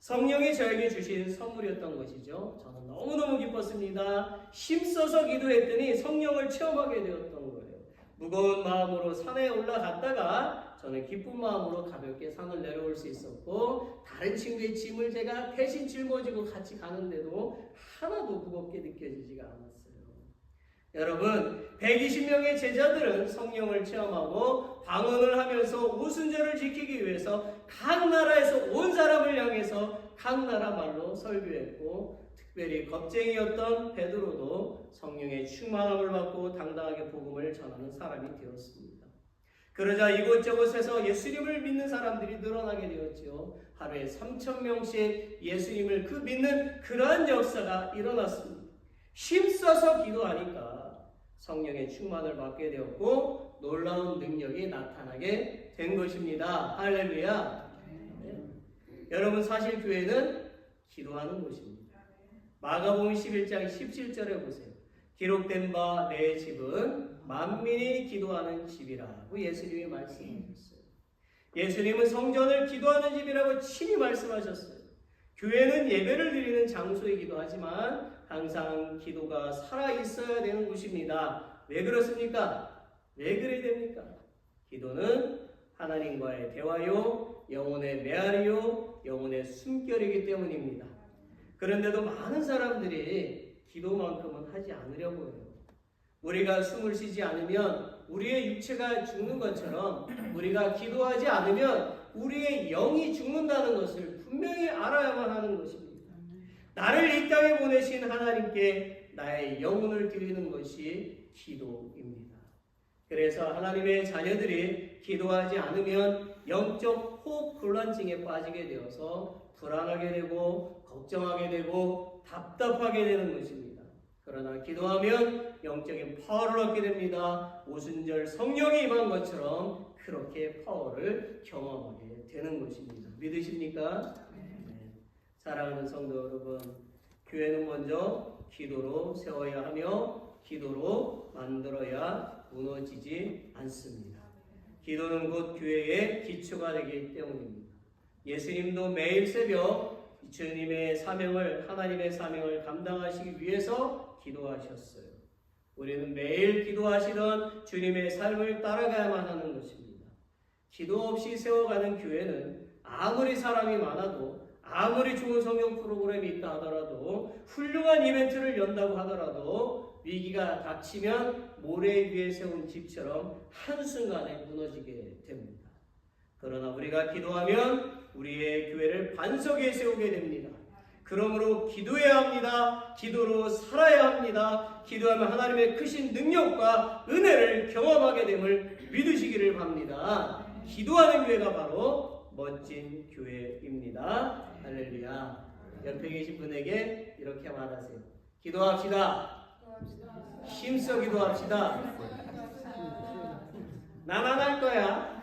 성령이 저에게 주신 선물이었던 것이죠. 저는 너무너무 기뻤습니다. 힘써서 기도했더니 성령을 체험하게 되었던 거예요. 무거운 마음으로 산에 올라갔다가 저는 기쁜 마음으로 가볍게 산을 내려올 수 있었고, 다른 친구의 짐을 제가 대신 짊어지고 같이 가는데도 하나도 무겁게 느껴지지가 않았어요. 여러분, 120명의 제자들은 성령을 체험하고 방언을 하면서 오순절을 지키기 위해서 각 나라에서 온 사람을 향해서 각 나라 말로 설교했고, 특별히 겁쟁이였던 베드로도 성령의 충만함을 받고 당당하게 복음을 전하는 사람이 되었습니다. 그러자 이곳저곳에서 예수님을 믿는 사람들이 늘어나게 되었죠. 하루에 3,000명씩 예수님을 믿는 그러한 역사가 일어났습니다. 힘써서 기도하니까 성령의 충만을 받게 되었고 놀라운 능력이 나타나게 된 것입니다. 할렐루야. 네. 여러분, 사실 교회는 기도하는 곳입니다. 마가복음 11장 17절에 보세요. 기록된 바 내 집은 만민이 기도하는 집이라고 예수님이 말씀하셨어요. 예수님은 성전을 기도하는 집이라고 친히 말씀하셨어요. 교회는 예배를 드리는 장소이기도 하지만 항상 기도가 살아있어야 되는 곳입니다. 왜 그렇습니까? 왜 그래야 됩니까? 기도는 하나님과의 대화요, 영혼의 메아리요, 영혼의 숨결이기 때문입니다. 그런데도 많은 사람들이 기도만큼은 하지 않으려고 해요. 우리가 숨을 쉬지 않으면 우리의 육체가 죽는 것처럼 우리가 기도하지 않으면 우리의 영이 죽는다는 것을 분명히 알아야만 하는 것입니다. 나를 이 땅에 보내신 하나님께 나의 영혼을 드리는 것이 기도입니다. 그래서 하나님의 자녀들이 기도하지 않으면 영적 호흡 곤란증에 빠지게 되어서 불안하게 되고 걱정하게 되고 답답하게 되는 것입니다. 그러나 기도하면 영적인 파워를 얻게 됩니다. 오순절 성령이 임한 것처럼 그렇게 파워를 경험하게 되는 것입니다. 믿으십니까? 네. 사랑하는 성도 여러분, 교회는 먼저 기도로 세워야 하며 기도로 만들어야 무너지지 않습니다. 기도는 곧 교회의 기초가 되기 때문입니다. 예수님도 매일 새벽 주님의 사명을, 하나님의 사명을 감당하시기 위해서 기도하셨어요. 우리는 매일 기도하시던 주님의 삶을 따라가야만 하는 것입니다. 기도 없이 세워가는 교회는 아무리 사람이 많아도, 아무리 좋은 성경 프로그램이 있다 하더라도, 훌륭한 이벤트를 연다고 하더라도 위기가 닥치면 모래 위에 세운 집처럼 한순간에 무너지게 됩니다. 그러나 우리가 기도하면 우리의 교회를 반석 위에 세우게 됩니다. 그러므로 기도해야 합니다. 기도로 살아야 합니다. 기도하면 하나님의 크신 능력과 은혜를 경험하게 됨을 믿으시기를 바랍니다. 기도하는 교회가 바로 멋진 교회입니다. 할렐루야. 옆에 계신 분에게 이렇게 말하세요. 기도합시다. 힘써 기도합시다. 난 안 할 거야.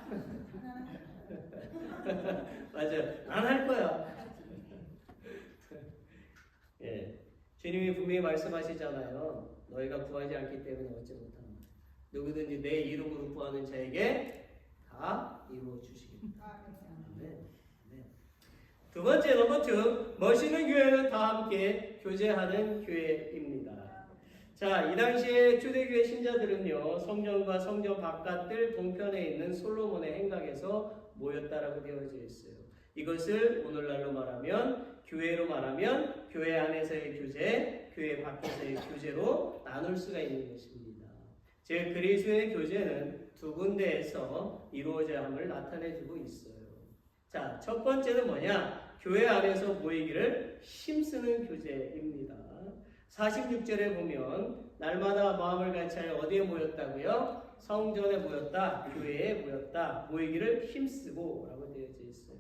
맞아요. 난 할 거야. 예, 주님이 분명히 말씀하시잖아요. 너희가 구하지 않기 때문에 얻지 못한다. 누구든지 내 이름으로 구하는 자에게 다 이루어 주시겠다. 네. 네. 두 번째, 넘버 2, 멋있는 교회는 다 함께 교제하는 교회입니다. 자, 이 당시에 초대교회 신자들은요, 성전과 성전 바깥들 동편에 있는 솔로몬의 행각에서 모였다라고 되어져 있어요. 이것을 오늘날로 말하면, 교회로 말하면 교회 안에서의 교제, 교회 밖에서의 교제로 나눌 수가 있는 것입니다. 즉 그리스도의 교제는 두 군데에서 이루어져야 함을 나타내주고 있어요. 자, 첫 번째는 뭐냐? 교회 안에서 모이기를 힘쓰는 교제입니다. 46절에 보면 날마다 마음을 같이하여 어디에 모였다고요? 성전에 모였다, 교회에 모였다, 모이기를 힘쓰고 라고 되어져 있어요.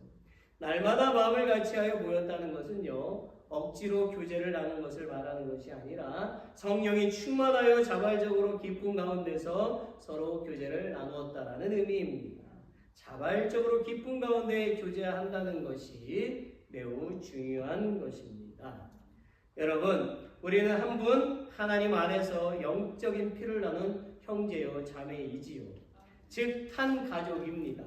날마다 마음을 같이하여 모였다는 것은요, 억지로 교제를 나눈 것을 말하는 것이 아니라 성령이 충만하여 자발적으로 기쁨 가운데서 서로 교제를 나누었다라는 의미입니다. 자발적으로 기쁨 가운데 교제한다는 것이 매우 중요한 것입니다. 여러분, 우리는 한 분 하나님 안에서 영적인 피를 나눈 형제요 자매이지요. 즉 한 가족입니다.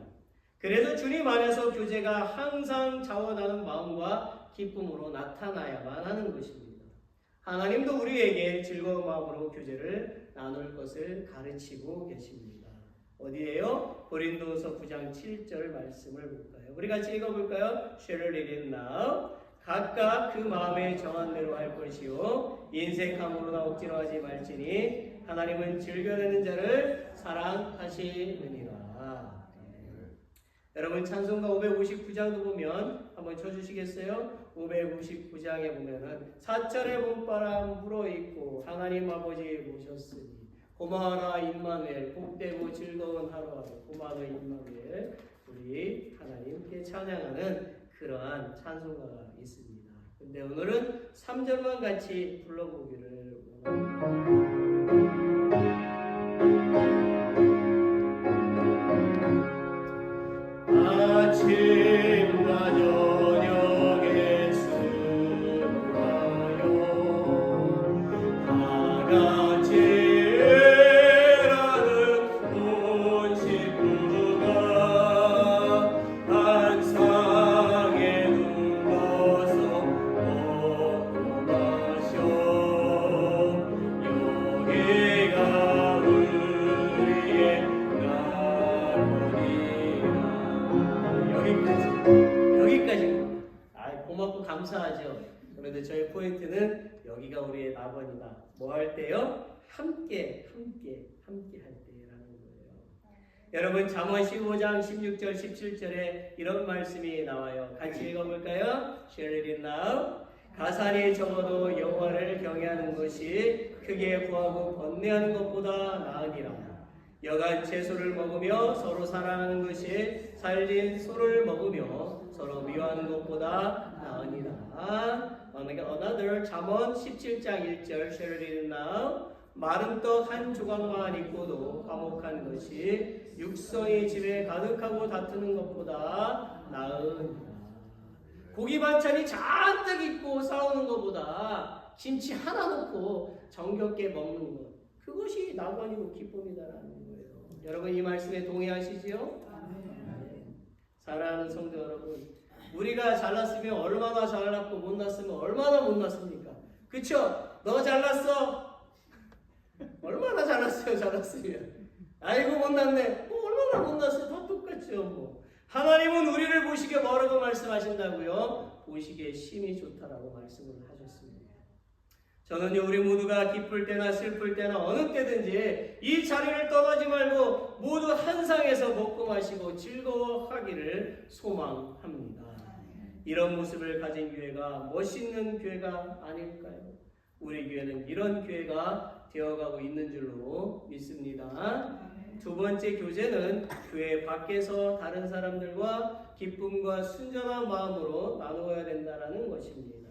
그래서 주님 안에서 교제가 항상 자원하는 마음과 기쁨으로 나타나야만 하는 것입니다. 하나님도 우리에게 즐거운 마음으로 교제를 나눌 것을 가르치고 계십니다. 어디에요? 고린도서 9장 7절 말씀을 볼까요? 우리 같이 읽어볼까요? Shall it now? 각각 그 마음에 정한 대로 할 것이요 인색함으로나 억지로 하지 말지니 하나님은 즐겨내는 자를 사랑하시느니라. 여러분, 찬송가 559장도 보면 한번 쳐주시겠어요? 559장에 보면은 사철의 봄바람 불어있고 하나님 아버지 모셨으니 고마워라 임마누엘, 복되고 즐거운 하루하루 고마워라 임마누엘, 우리 하나님께 찬양하는 그러한 찬송가가 있습니다. 근데 오늘은 3절만 같이 불러보기를 원합니다. 아침과 저녁에 수고하여 다같이 일하는 온 식구가 한 상에 눌러서 먹고 마셔 여기가 우리의 여기까지. 고맙고 감사하죠. 그런데 저희 포인트는 여기가 우리의 낙원이다. 뭐 할 때요? 함께 할 때라는 거예요. 여러분, 잠언 15장 16절 17절에 이런 말씀이 나와요. 같이 읽어볼까요? Shall it now? 가산이 적어도 여호와를 경외하는 것이 크게 구하고 번뇌하는 것보다 나으니라. 여간 채소를 먹으며 서로 사랑하는 것이 살린 소를 먹으며 서로 미워하는 것보다 나으니라. Another 잠언 17장 1절 Shall it now? 마른 떡 한 조각만 있고도 화목한 것이 육성이 집에 가득하고 다투는 것보다 나으니라. 고기 반찬이 잔뜩 있고 싸우는 것보다 김치 하나 넣고 정겹게 먹는 것, 그것이 낙원이고 기쁨이다라는 거예요. 여러분, 이 말씀에 동의하시지요? 사랑하는 성도 여러분, 우리가 잘났으면 얼마나 잘났고 못났으면 얼마나 못났습니까? 그쵸? 너 잘났어? 얼마나 잘났어요, 잘났으면. 아이고 못났네. 얼마나 못났어요? 다 똑같죠. 뭐. 하나님은 우리를 보시기에 뭐라고 말씀하신다고요? 보시기에 심히 좋다라고 말씀을 하셨습니다. 저는요, 우리 모두가 기쁠 때나 슬플 때나 어느 때든지 이 자리를 떠나지 말고 모두 한 상에서 먹고 마시고 즐거워하기를 소망합니다. 이런 모습을 가진 교회가 멋있는 교회가 아닐까요? 우리 교회는 이런 교회가 되어가고 있는 줄로 믿습니다. 두 번째 교제는 교회 밖에서 다른 사람들과 기쁨과 순전한 마음으로 나누어야 된다는 것입니다.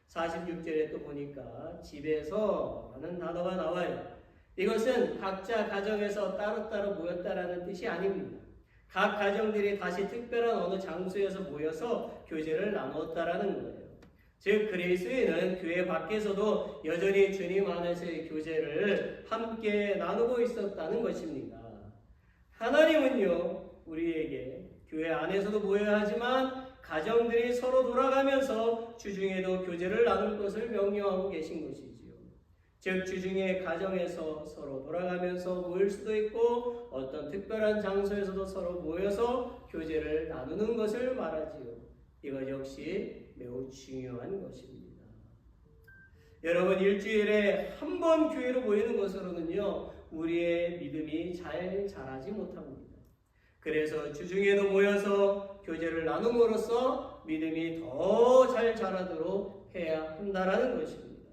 46절에 또 보니까 집에서 라는 단어가 나와요. 이것은 각자 가정에서 따로따로 모였다라는 뜻이 아닙니다. 각 가정들이 다시 특별한 어느 장소에서 모여서 교제를 나누었다라는 거예요. 즉 그리스도인은 교회 밖에서도 여전히 주님 안에서의 교제를 함께 나누고 있었다는 것입니다. 하나님은요, 우리에게 교회 안에서도 모여야 하지만 가정들이 서로 돌아가면서 주중에도 교제를 나눌 것을 명령하고 계신 것이지요. 즉 주중에 가정에서 서로 돌아가면서 모일 수도 있고 어떤 특별한 장소에서도 서로 모여서 교제를 나누는 것을 말하지요. 이것 역시 매우 중요한 것입니다. 여러분, 일주일에 한 번 교회로 모이는 것으로는요, 우리의 믿음이 잘 자라지 못합니다. 그래서 주중에도 모여서 교제를 나눔으로써 믿음이 더 잘 자라도록 해야 한다는 것입니다.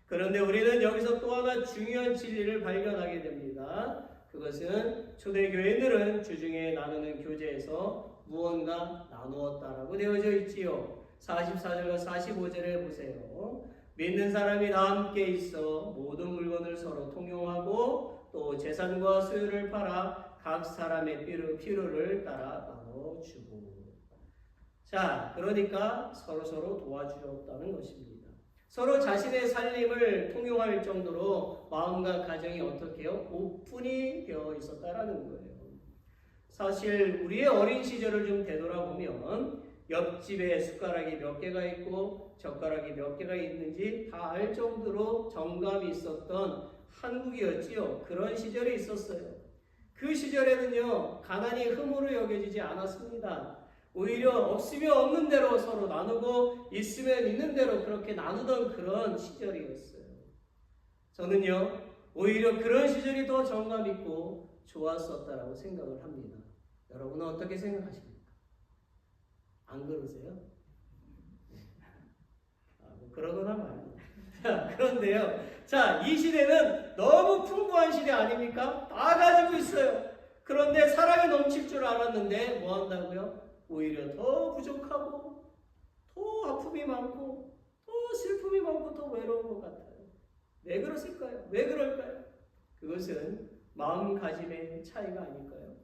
그런데 우리는 여기서 또 하나 중요한 진리를 발견하게 됩니다. 그것은 초대교회들은 주중에 나누는 교제에서 무언가 나누었다라고 되어져 있지요. 44절과 45절에 보세요. 믿는 사람이 다 함께 있어 모든 물건을 서로 통용하고 또 재산과 소유를 팔아 각 사람의 필요를 따라 나눠주고. 자, 그러니까 서로 도와주었다는 것입니다. 서로 자신의 살림을 통용할 정도로 마음과 가정이 어떻게 해요? 오픈이 되어 있었다라는 거예요. 사실 우리의 어린 시절을 좀 되돌아보면 옆집에 숟가락이 몇 개가 있고 젓가락이 몇 개가 있는지 다 알 정도로 정감이 있었던 한국이었지요. 그런 시절이 있었어요. 그 시절에는요, 가난이 흠으로 여겨지지 않았습니다. 오히려 없으면 없는 대로 서로 나누고 있으면 있는 대로 그렇게 나누던 그런 시절이었어요. 저는요, 오히려 그런 시절이 더 정감 있고 좋았었다라고 생각을 합니다. 여러분은 어떻게 생각하십니까? 안 그러세요? 뭐 그러거나 말고. 자, 그런데요. 자, 이 시대는 너무 풍부한 시대 아닙니까? 다 가지고 있어요. 그런데 사랑이 넘칠 줄 알았는데 뭐 한다고요? 오히려 더 부족하고 더 아픔이 많고 더 슬픔이 많고 더 외로운 것 같아요. 왜 그랬을까요? 왜 그럴까요? 그것은 마음가짐의 차이가 아닐까요?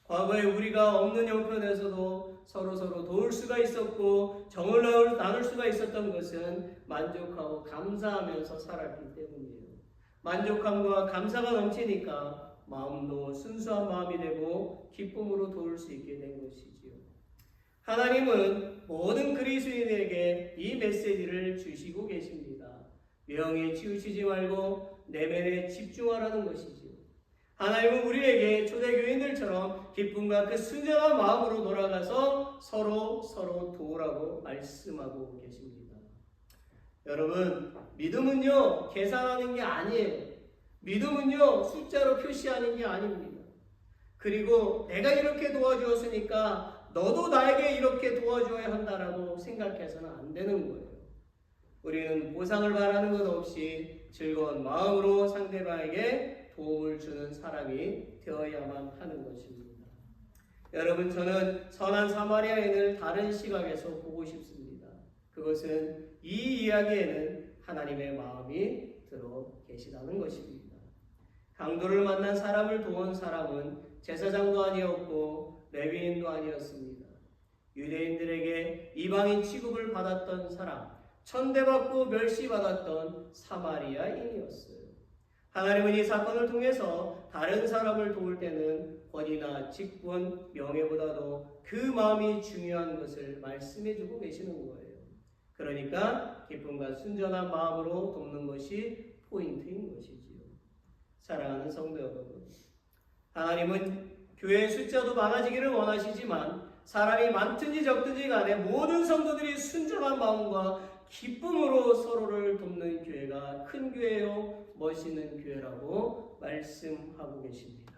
과거에 우리가 없는 형편에서도 서로 도울 수가 있었고 정을 나눌 수가 있었던 것은 만족하고 감사하면서 살았기 때문이에요. 만족함과 감사가 넘치니까 마음도 순수한 마음이 되고 기쁨으로 도울 수 있게 된 것이지요. 하나님은 모든 그리스도인에게 이 메시지를 주시고 계십니다. 외형에 치우치지 말고 내면에 집중하라는 것이지요. 하나님은 우리에게 초대교인들처럼 기쁨과 그 순전한 마음으로 돌아가서 서로 도우라고 말씀하고 계십니다. 여러분, 믿음은요, 계산하는 게 아니에요. 믿음은요, 숫자로 표시하는 게 아닙니다. 그리고 내가 이렇게 도와주었으니까 너도 나에게 이렇게 도와줘야 한다라고 생각해서는 안 되는 거예요. 우리는 보상을 바라는 것 없이 즐거운 마음으로 상대방에게 도움을 주는 사람이 되어야만 하는 것입니다. 여러분, 저는 선한 사마리아인을 다른 시각에서 보고 싶습니다. 그것은 이 이야기에는 하나님의 마음이 들어 계시다는 것입니다. 강도를 만난 사람을 도운 사람은 제사장도 아니었고 레위인도 아니었습니다. 유대인들에게 이방인 취급을 받았던 사람, 천대받고 멸시받았던 사마리아인이었어요. 하나님은 이 사건을 통해서 다른 사람을 도울 때는 권위나 직분, 명예보다도 그 마음이 중요한 것을 말씀해주고 계시는 거예요. 그러니까 기쁨과 순전한 마음으로 돕는 것이 포인트인 것이지요. 사랑하는 성도 여러분, 하나님은 교회의 숫자도 많아지기를 원하시지만 사람이 많든지 적든지 간에 모든 성도들이 순전한 마음과 기쁨으로 서로를 돕는 교회가 큰 교회요 멋있는 교회라고 말씀하고 계십니다.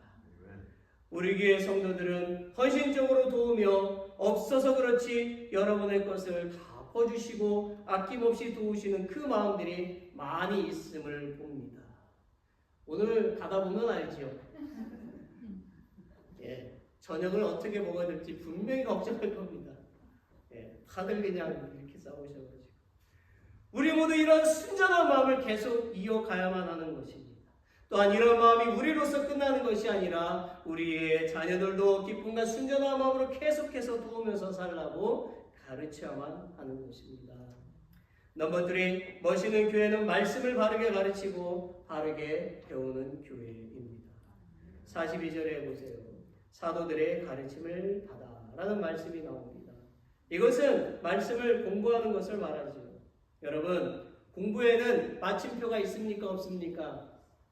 우리 교회 성도들은 헌신적으로 도우며 없어서 그렇지 여러분의 것을 다 퍼주시고 아낌없이 도우시는 그 마음들이 많이 있음을 봅니다. 오늘 가다 보면 알지요. 저녁을 어떻게 먹어야 될지 분명히 걱정할 겁니다. 다들 그냥 이렇게 싸우셔가지고. 우리 모두 이런 순전한 마음을 계속 이어가야만 하는 것입니다. 또한 이런 마음이 우리로서 끝나는 것이 아니라 우리의 자녀들도 기쁨과 순전한 마음으로 계속해서 도우면서 살라고 가르쳐야만 하는 것입니다. 넘버 3, 멋있는 교회는 말씀을 바르게 가르치고 바르게 배우는 교회입니다. 42절에 보세요. 사도들의 가르침을 받아라는 말씀이 나옵니다. 이것은 말씀을 공부하는 것을 말하죠. 여러분, 공부에는 마침표가 있습니까? 없습니까?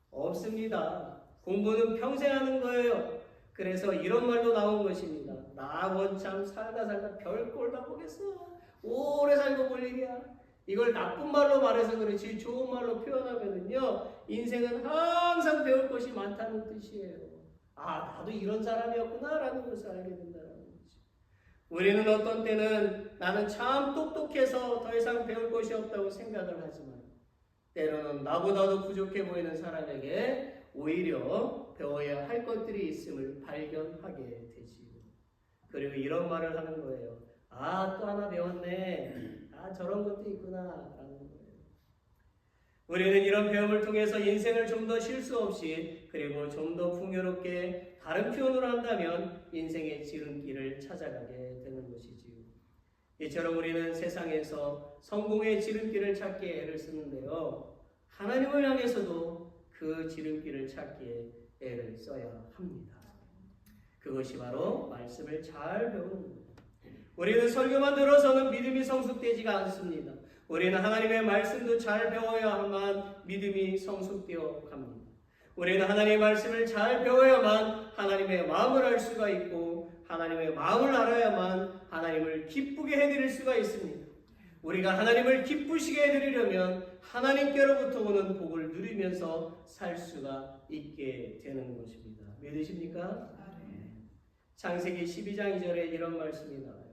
없습니다. 공부는 평생 하는 거예요. 그래서 이런 말도 나온 것입니다. 나 원참 살다 별꼴 다 보겠어. 오래 살고 볼 일이야. 이걸 나쁜 말로 말해서 그렇지 좋은 말로 표현하면은요, 인생은 항상 배울 것이 많다는 뜻이에요. 아, 나도 이런 사람이었구나 라는 것을 알게 된다는 거죠. 우리는 어떤 때는 나는 참 똑똑해서 더 이상 배울 것이 없다고 생각을 하지만 때로는 나보다도 부족해 보이는 사람에게 오히려 배워야 할 것들이 있음을 발견하게 되지요. 그리고 이런 말을 하는 거예요. 아, 또 하나 배웠네. 아, 저런 것도 있구나. 라는 거예요. 우리는 이런 배움을 통해서 인생을 좀 더 실수 없이 그리고 좀 더 풍요롭게 다른 표현으로 한다면 인생의 지름길을 찾아가게 되는 것이지요. 이처럼 우리는 세상에서 성공의 지름길을 찾기에 애를 쓰는데요. 하나님을 향해서도 그 지름길을 찾기에 애를 써야 합니다. 그것이 바로 말씀을 잘 배우는 겁니다. 우리는 설교만 들어서는 믿음이 성숙되지가 않습니다. 우리는 하나님의 말씀도 잘 배워야만 믿음이 성숙되어 갑니다. 우리는 하나님의 말씀을 잘 배워야만 하나님의 마음을 알 수가 있고 하나님의 마음을 알아야만 하나님을 기쁘게 해드릴 수가 있습니다. 우리가 하나님을 기쁘시게 해드리려면 하나님께로부터 오는 복을 누리면서 살 수가 있게 되는 것입니다. 믿으십니까? 창세기 12장 2절에 이런 말씀이 나와요.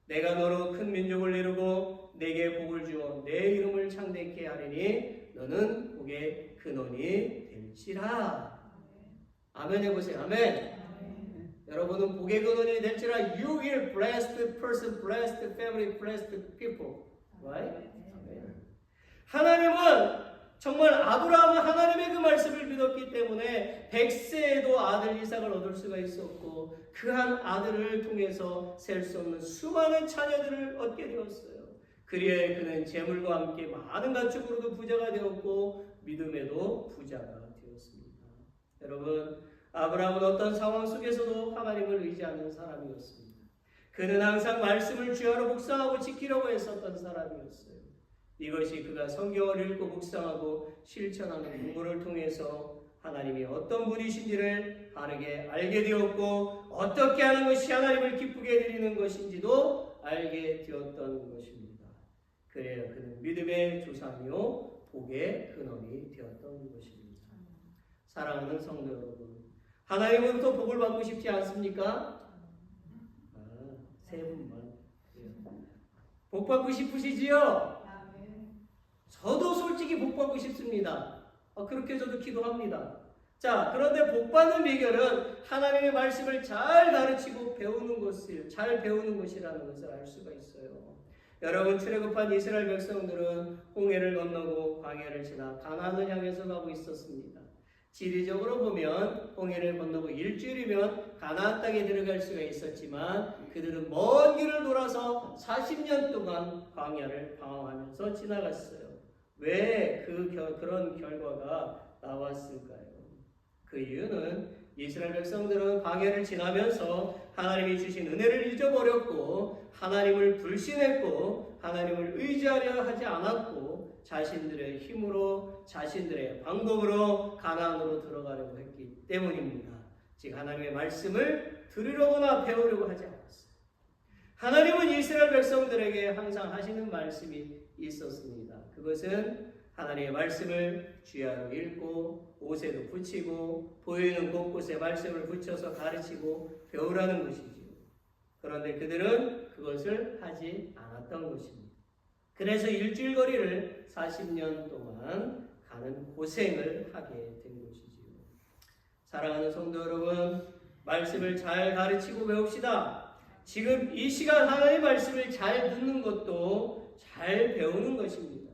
내가 너로 큰 민족을 이루고 내게 복을 주어 내 이름을 창대케 하리니 너는 복의 근원이 될지라. 아멘 해보세요. 아멘. 여러분은 복의 근원이 될지라. You will bless the person, bless the family, bless the people. Right? 아멘. 하나님은 정말 아브라함은 하나님의 그 말씀을 믿었기 때문에 100세에도 아들 이삭을 얻을 수가 있었고 그 한 아들을 통해서 셀 수 없는 수많은 자녀들을 얻게 되었어요. 그리하여 그는 재물과 함께 많은 가축으로도 부자가 되었고 믿음에도 부자가 되었습니다. 여러분, 아브라함은 어떤 상황 속에서도 하나님을 의지하는 사람이었습니다. 그는 항상 말씀을 주야로 묵상하고 지키려고 했었던 사람이었어요. 이것이 그가 성경을 읽고 묵상하고 실천하는 공부를 통해서 하나님이 어떤 분이신지를 바르게 알게 되었고 어떻게 하는 것이 하나님을 기쁘게 해드리는 것인지도 알게 되었던 것입니다. 그래야 그는 믿음의 조상이요 복의 근원이 되었던 것입니다. 사랑하는 성도 여러분, 하나님으로부터 복을 받고 싶지 않습니까? 세 분만. 복 받고 싶으시지요? 저도 솔직히 복 받고 싶습니다. 그렇게 저도 기도합니다. 자, 그런데 복 받는 비결은 하나님의 말씀을 잘 가르치고 배우는 것을, 잘 배우는 것이라는 것을 알 수가 있어요. 여러분, 출애굽한 이스라엘 백성들은 홍해를 건너고 광야를 지나 가나안을 향해서 가고 있었습니다. 지리적으로 보면 홍해를 건너고 일주일이면 가나안 땅에 들어갈 수가 있었지만 그들은 먼 길을 돌아서 40년 동안 광야를 방황하면서 지나갔어요. 왜 그런 결과가 나왔을까요? 그 이유는 이스라엘 백성들은 광야를 지나면서 하나님이 주신 은혜를 잊어버렸고 하나님을 불신했고 하나님을 의지하려 하지 않았고 자신들의 힘으로 자신들의 방법으로 가나안으로 들어가려고 했기 때문입니다. 즉 하나님의 말씀을 들으려거나 배우려고 하지 않았어요. 하나님은 이스라엘 백성들에게 항상 하시는 말씀이 있었습니다. 그것은 하나님의 말씀을 주야로 읽고 옷에도 붙이고 보이는 곳곳에 말씀을 붙여서 가르치고 배우라는 것이지요. 그런데 그들은 그것을 하지 않았던 것입니다. 그래서 일주일 거리를 40년 동안 가는 고생을 하게 된 것이지요. 사랑하는 성도 여러분, 말씀을 잘 가르치고 배웁시다. 지금 이 시간 하나님의 말씀을 잘 듣는 것도 잘 배우는 것입니다.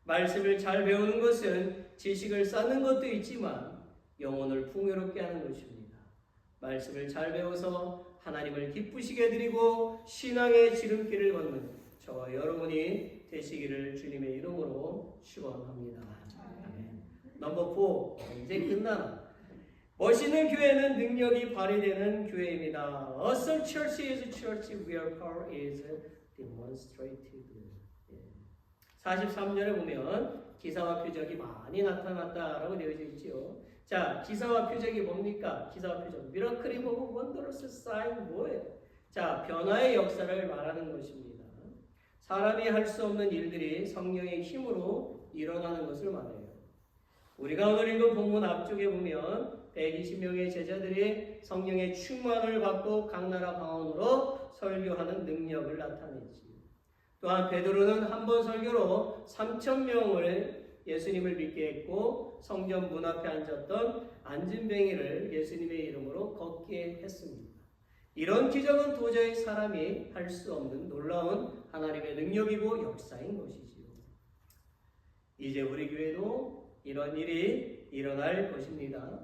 말씀을 잘 배우는 것은 지식을 쌓는 것도 있지만 영혼을 풍요롭게 하는 것입니다. 말씀을 잘 배워서 하나님을 기쁘시게 해드리고 신앙의 지름길을 걷는 저와 여러분이 되시기를 주님의 이름으로 축원합니다. 아멘. 넘버 4, 이제 끝나나. 멋있는 교회는 능력이 발휘되는 교회입니다. A church is a church where power is demonstrated. 43절에 보면 기사와 표적이 많이 나타났다라고 되어져 있죠. 자, 기사와 표적이 뭡니까? 기사와 표적. 미라클이 뭐고 원더러스 사인 뭐예요? 자, 변화의 역사를 말하는 것입니다. 사람이 할 수 없는 일들이 성령의 힘으로 일어나는 것을 말해요. 우리가 오늘 읽은 본문 앞쪽에 보면 120명의 제자들이 성령의 충만을 받고 각 나라 방언으로 설교하는 능력을 나타내지. 또한 베드로는 한 번 설교로 3,000명을 예수님을 믿게 했고 성전 문 앞에 앉았던 안진뱅이를 예수님의 이름으로 걷게 했습니다. 이런 기적은 도저히 사람이 할 수 없는 놀라운 하나님의 능력이고 역사인 것이지요. 이제 우리 교회도 이런 일이 일어날 것입니다.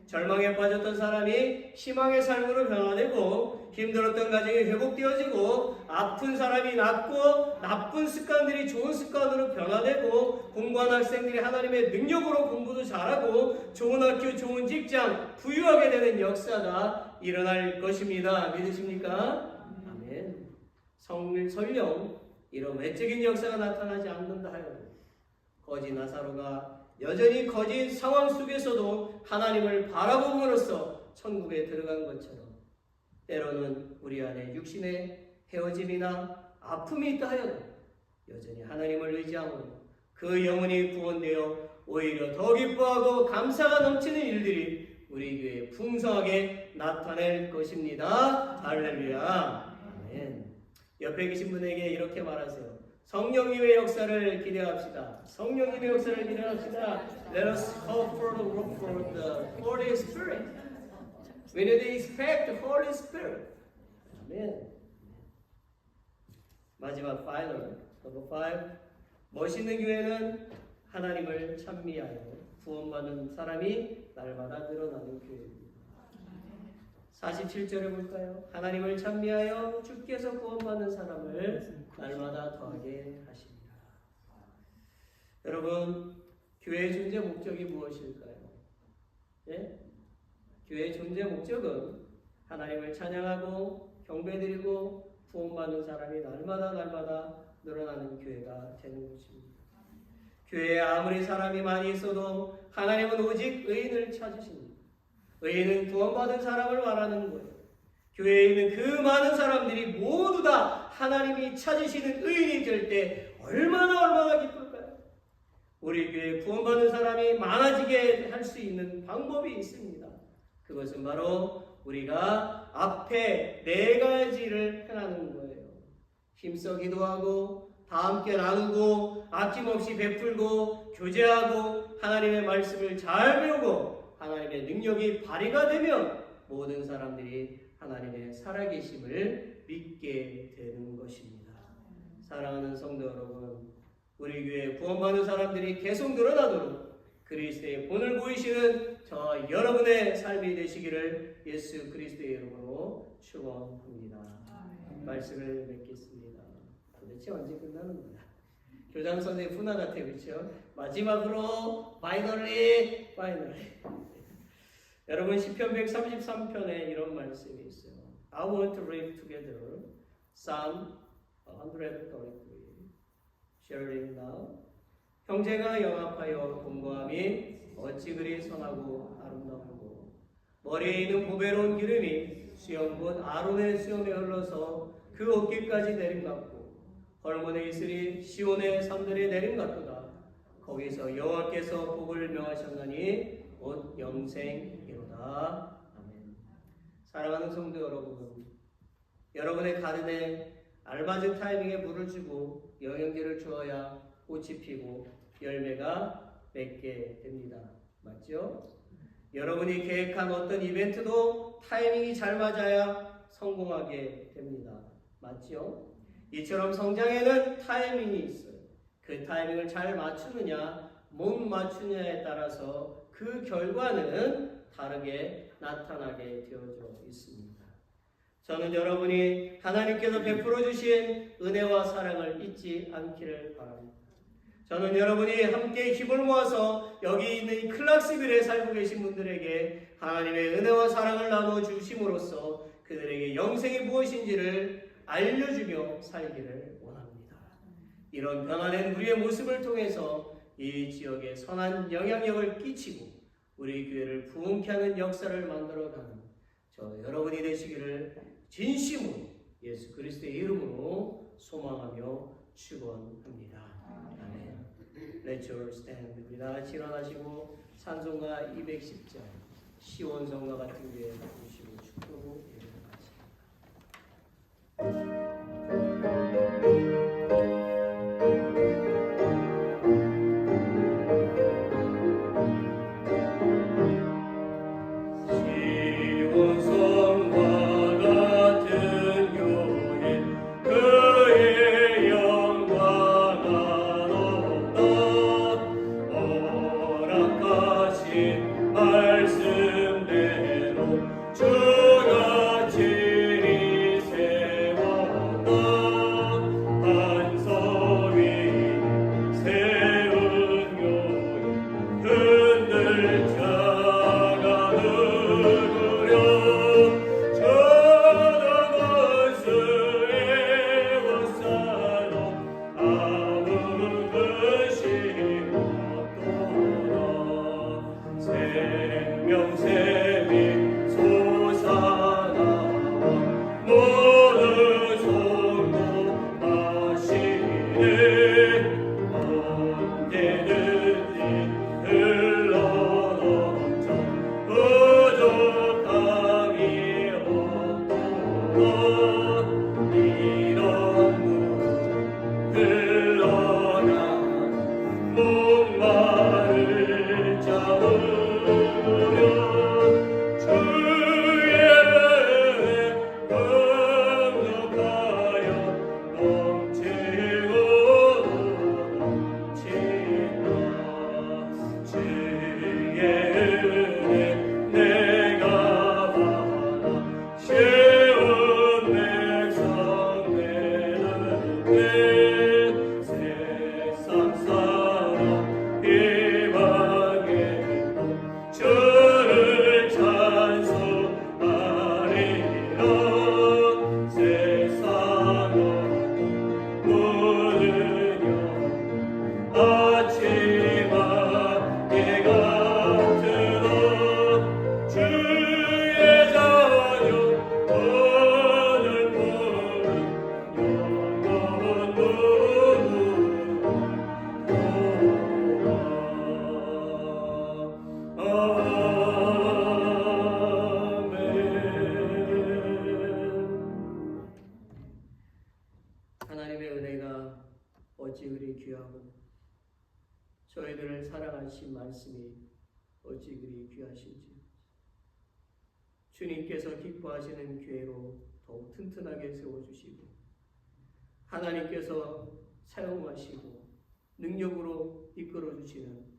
절망에 빠졌던 사람이 희망의 삶으로 변화되고, 힘들었던 가정이 회복되어지고, 아픈 사람이 낫고, 나쁜 습관들이 좋은 습관으로 변화되고, 공부한 학생들이 하나님의 능력으로 공부도 잘하고, 좋은 학교, 좋은 직장, 부유하게 되는 역사가 일어날 것입니다. 믿으십니까? 아멘. 설령 이런 외적인 역사가 나타나지 않는다 하여도 거지 나사로가 여전히 거짓 상황 속에서도 하나님을 바라봄으로써 천국에 들어간 것처럼, 때로는 우리 안에 육신의 헤어짐이나 아픔이 있다 하여도 여전히 하나님을 의지함으로 그 영혼이 구원되어 오히려 더 기뻐하고 감사가 넘치는 일들이 우리 교회에 풍성하게 나타낼 것입니다. 할렐루야. 아멘. 옆에 계신 분에게 이렇게 말하세요. 성령님의 역사를 기대합시다. 성령님의 역사를 기대합시다. Let us hope for the Holy Spirit. We need to expect the Holy Spirit. 아멘. 마지막 final, number 5. 멋있는 교회는 하나님을 찬미하여 구원받는 사람이 날마다 늘어나는 교회입니다. 47절에 볼까요? 하나님을 찬미하여 주께서 구원받는 사람을 날마다 더하게 하십니다. 여러분, 교회의 존재 목적이 무엇일까요? 예? 교회의 존재 목적은 하나님을 찬양하고 경배드리고 구원받는 사람이 날마다 늘어나는 교회가 되는 것입니다. 교회에 아무리 사람이 많이 있어도 하나님은 오직 의인을 찾으십니다. 의인은 구원받은 사람을 말하는 거예요. 교회에 있는 그 많은 사람들이 모두 다 하나님이 찾으시는 의인이 될 때 얼마나 기쁠까요? 우리 교회에 구원받는 사람이 많아지게 할 수 있는 방법이 있습니다. 그것은 바로 우리가 앞에 4가지를 행하는 거예요. 힘써 기도하고, 다 함께 나누고, 아낌없이 베풀고, 교제하고, 하나님의 말씀을 잘 배우고, 하나님의 능력이 발휘가 되면 모든 사람들이 하나님의 살아계심을 믿게 되는 것입니다. 사랑하는 성도 여러분, 우리 교회에 구원받는 사람들이 계속 늘어나도록 그리스도의 본을 보이시는 저 여러분의 삶이 되시기를 예수 그리스도의 이름으로 축원합니다. 말씀을 맺겠습니다. 도대체 언제 끝나는 거야? 교장 선생님 훈화 같아요, 그렇죠? 마지막으로 파이널리. 여러분, 시편 133편에 이런 말씀이 있어요. I want to read together Psalm 133. Share it now. 형제가 영합하여 공고함이 어찌 그리 선하고 아름다우고, 머리에 있는 보배로운 기름이 수염 곧 아론의 수염에 흘러서 그 어깨까지 내림같고, 헐몬에 있으리 시온의 산들에 내림같도다. 거기서 여호와께서 복을 명하셨나니 곧 영생이로다. 아멘. 사랑하는 성도 여러분, 여러분의 가든에 알맞은 타이밍에 물을 주고 영양제를 주어야 꽃이 피고 열매가 맺게 됩니다. 맞죠? 여러분이 계획한 어떤 이벤트도 타이밍이 잘 맞아야 성공하게 됩니다. 맞죠? 이처럼 성장에는 타이밍이 있어요. 그 타이밍을 잘 맞추느냐 못 맞추느냐에 따라서 그 결과는 다르게 나타나게 되어져 있습니다. 저는 여러분이 하나님께서 베풀어 주신 은혜와 사랑을 잊지 않기를 바랍니다. 저는 여러분이 함께 힘을 모아서 여기 있는 이 클락스빌에 살고 계신 분들에게 하나님의 은혜와 사랑을 나누어 주심으로써 그들에게 영생이 무엇인지를 알려주며 살기를 원합니다. 이런 변화된 우리의 모습을 통해서 이 지역에 선한 영향력을 끼치고 우리 교회를 부흥케 하는 역사를 만들어가는 저 여러분이 되시기를 진심으로 예수 그리스도의 이름으로 소망하며 축원합니다. 아멘. Let's all stand. 우리 다 같이 일어나시고 찬송가 210장 시온성과 같은 교회 부르시고 축복하고 시온성과 세상 사람 희망의 빛 주를 찬송하리라. 세상은 모든 영 아침 안개 같으나 주의 자녀 오늘 보는 영원한 아멘. 하나님의 은혜가 어찌 그리 귀하고 저희들을 사랑하신 말씀이 어찌 그리 귀하신지 주님께서 기뻐하시는 교회로 더욱 튼튼하게 세워주시고 하나님께서 사용하시고 능력으로 이끌어주시는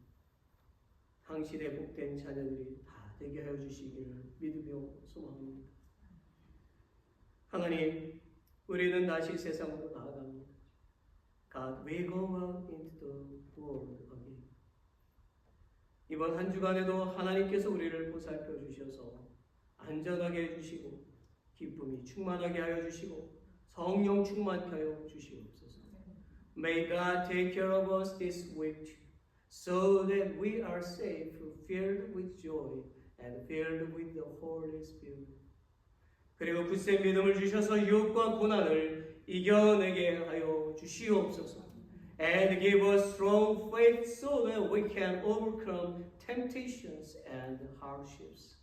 당신의 복된 자녀들이 다 되게 하여 주시기를 믿으며 소망합니다. 하나님, 우리는 다시 세상으로 나아갑니다. God, we go out into the world again. 이번 한 주간에도 하나님께서 우리를 보살펴 주셔서 안전하게 해주시고 기쁨이 충만하게 하여 주시고 성령 충만케 하여 주시옵소서. May God take care of us this week so that we are safe, filled with joy and filled with the Holy Spirit. 그리고 굳센 믿음을 주셔서 유혹과 고난을 이겨내게 하여 주시옵소서. And give us strong faith so that we can overcome temptations and hardships.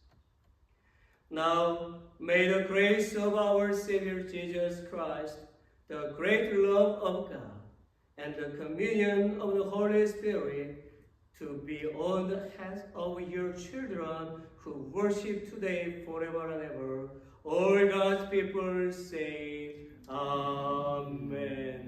Now, may the grace of our Savior Jesus Christ, the great love of God, and the communion of the Holy Spirit to be on the heads of your children who worship today, forever and ever. All God's people say, Amen.